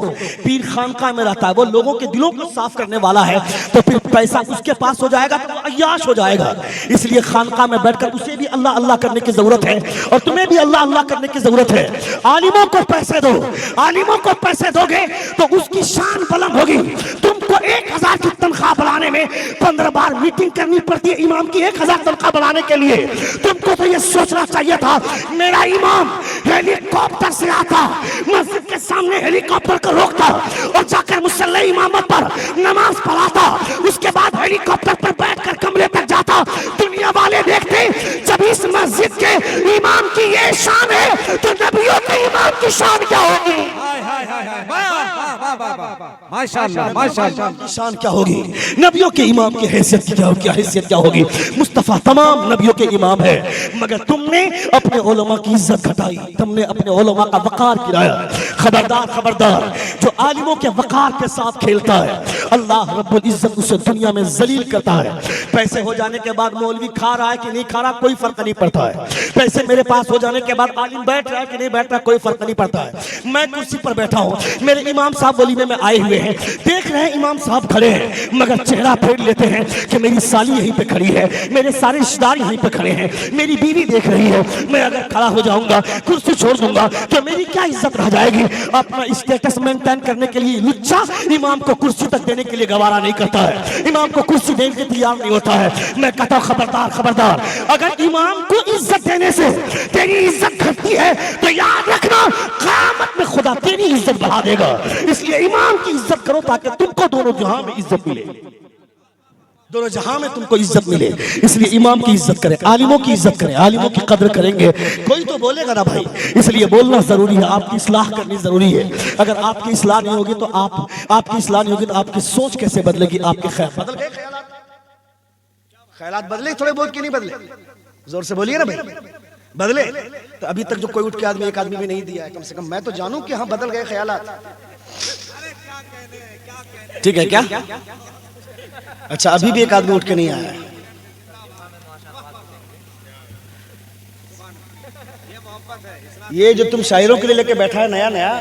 पीर खानका में रहता है, वो लोगों के दिलों को साफ करने वाला है, तो फिर पैसा उसके पास हो जाएगा तो अय्याश हो जाएगा। इसलिए खानका में बैठकर उसे भी अल्लाह अल्लाह करने की जरूरत है और तुम्हें भी अल्लाह अल्लाह करने की जरूरत है। आलिमों को पैसे दो, आलिमों को पैसे दोगे तो उसकी शान बुलंद होगी। तुमको 1000 की तनख्वाह बढ़ाने में 15 बार मीटिंग करनी पड़ती है इमाम की 1000 तनख्वाह बढ़ाने के लिए। तुमको तो ये सोचना चाहिए था, मेरा इमाम हेलीकॉप्टर से आता, मस्जिद के सामने हेलीकॉप्टर को रोकता और जाकर मुसल्ले इमामत पर नमाज पढ़ाता, उसके बाद हेलीकॉप्टर पर बैठकर कमरे तक जाता। दुनिया वाले देखते जब इस मस्जिद के इमाम की ये शान है तो नबियों के इमाम की शान क्या होगी। माशाअल्लाह माशाअल्लाह। की शान क्या होगी, नबियों के इमाम की हैसियत क्या हैसियत क्या होगी। मुस्तफ़ा तमाम नबियों के इमाम है, मगर तुमने अपने उलमा की इज्जत घटाई, तुमने अपने उलमा का वक़ार गिराया। खबरदार खबरदार, जो आलिमों के वक़ार के साथ खेलता है अल्लाह रब्बुल इज्जत उसे दुनिया में जलील करता है। पैसे हो जाने के बाद मौलवी खा रहा है कि नहीं खा रहा कोई फर्क नहीं पड़ता है। पैसे मेरे पास हो जाने के बाद आलिम बैठ रहा है कि नहीं बैठ रहा कोई फर्क नहीं पड़ता है। मैं कुर्सी पर बैठा हूँ, मेरे इमाम साहब वलीमे में आए हुए हैं, देख रहे हैं इमाम साहब खड़े हैं, मगर चेहरा फेर लेते हैं कि मेरी साली यहीं पे खड़ी है, मेरे सारे रिश्तेदार यहीं पे खड़े हैं, मेरी बीवी देख रही है, मैं अगर खड़ा हो जाऊंगा कुर्सी छोड़ दूंगा तो मेरी क्या इज्जत रह जाएगी। अपना स्टेटस मेंटेन करने के लिए लुच्चा इमाम को कुर्सी तक देने के लिए गवारा नहीं करता है, इमाम को कुर्सी देने के तैयार नहीं होता है। मैं कहता हूं खबरदार खबरदार, अगर इमाम को इज्जत देने से तेरी इज्जत घटती है तो याद रखना क़यामत में खुदा तेरी इज्जत बढ़ा देगा। इसलिए इमाम की इज्जत करो ताकि तुमको दोनों जहां में इज्जत मिले, दोनों जहां में तुमको इज्जत मिले। इसलिए इमाम की इज्जत करें, आलिमों की इज्जत करें, आलिमों की कदर करेंगे। कोई तो बोलेगा ना भाई, इसलिए बोलना जरूरी है, आपकी इस्लाह करनी जरूरी है। अगर आपकी इस्लाह नहीं होगी तो आपकी इस्लाह नहीं होगी तो आपकी सोच कैसे बदलेगी। आपके ख्याल बदल गए, ख्यालात बदले थोड़े बहुत की नहीं बदले, जोर से बोलिए ना भाई, बदले। तो अभी तक जो कोई उठ के आदमी एक आदमी भी नहीं दिया है, कम से कम मैं तो जानूं कि हाँ बदल गए ख्यालात। ठीक है क्या? अच्छा, अभी भी एक आदमी उठ के नहीं आया है। ये जो तुम शायरों के लिए लेके बैठा है नया नया,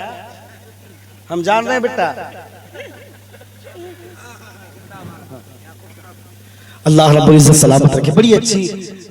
हम जान रहे हैं बेटा। अल्लाह रब्बुल इज्जत सलामत रखे। बड़ी अच्छी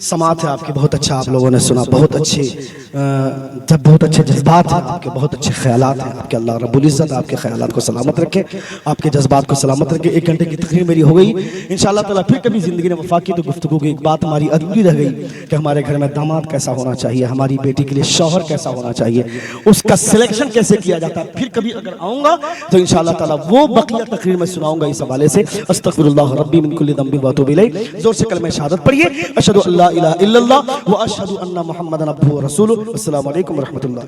समात है आपकी, बहुत अच्छा आप लोगों ने सुना, बहुत अच्छे जब बहुत अच्छे जज्बात हैं आपके, बहुत अच्छे ख्यालात हैं आपके। अल्लाह रब्बुल इज्जत आपके ख्यालात को सलामत रखे, आपके जज्बात को सलामत रखे। 1 घंटे की तकरीर मेरी हो गई, इंशाअल्लाह ताला फिर कभी ज़िंदगी में वफा की तो गुफ्तगू की एक बात हमारी अधूरी रह गई कि हमारे घर में दामाद कैसा होना चाहिए, हमारी बेटी के लिए शौहर कैसा होना चाहिए, उसका सिलेक्शन कैसे किया जाता है। फिर कभी अगर आऊँगा तो इंशाअल्लाह ताला वो बकिया तकरीर में सुनाऊँगा इस हवाले से। अस्तगफिरुल्लाह रब्बी मिन कुल्लि ज़ंबिन व अतूबु इलैह। जोर से कलमा शहादत पढ़िए, अशहदु अल्ला इलाहा इल्लल्लाह व अशहदु अन्ना मुहम्मदन अब्दुहु व रसूलुहु। अस्सलामु अलैकुम व रहमतुल्लाह।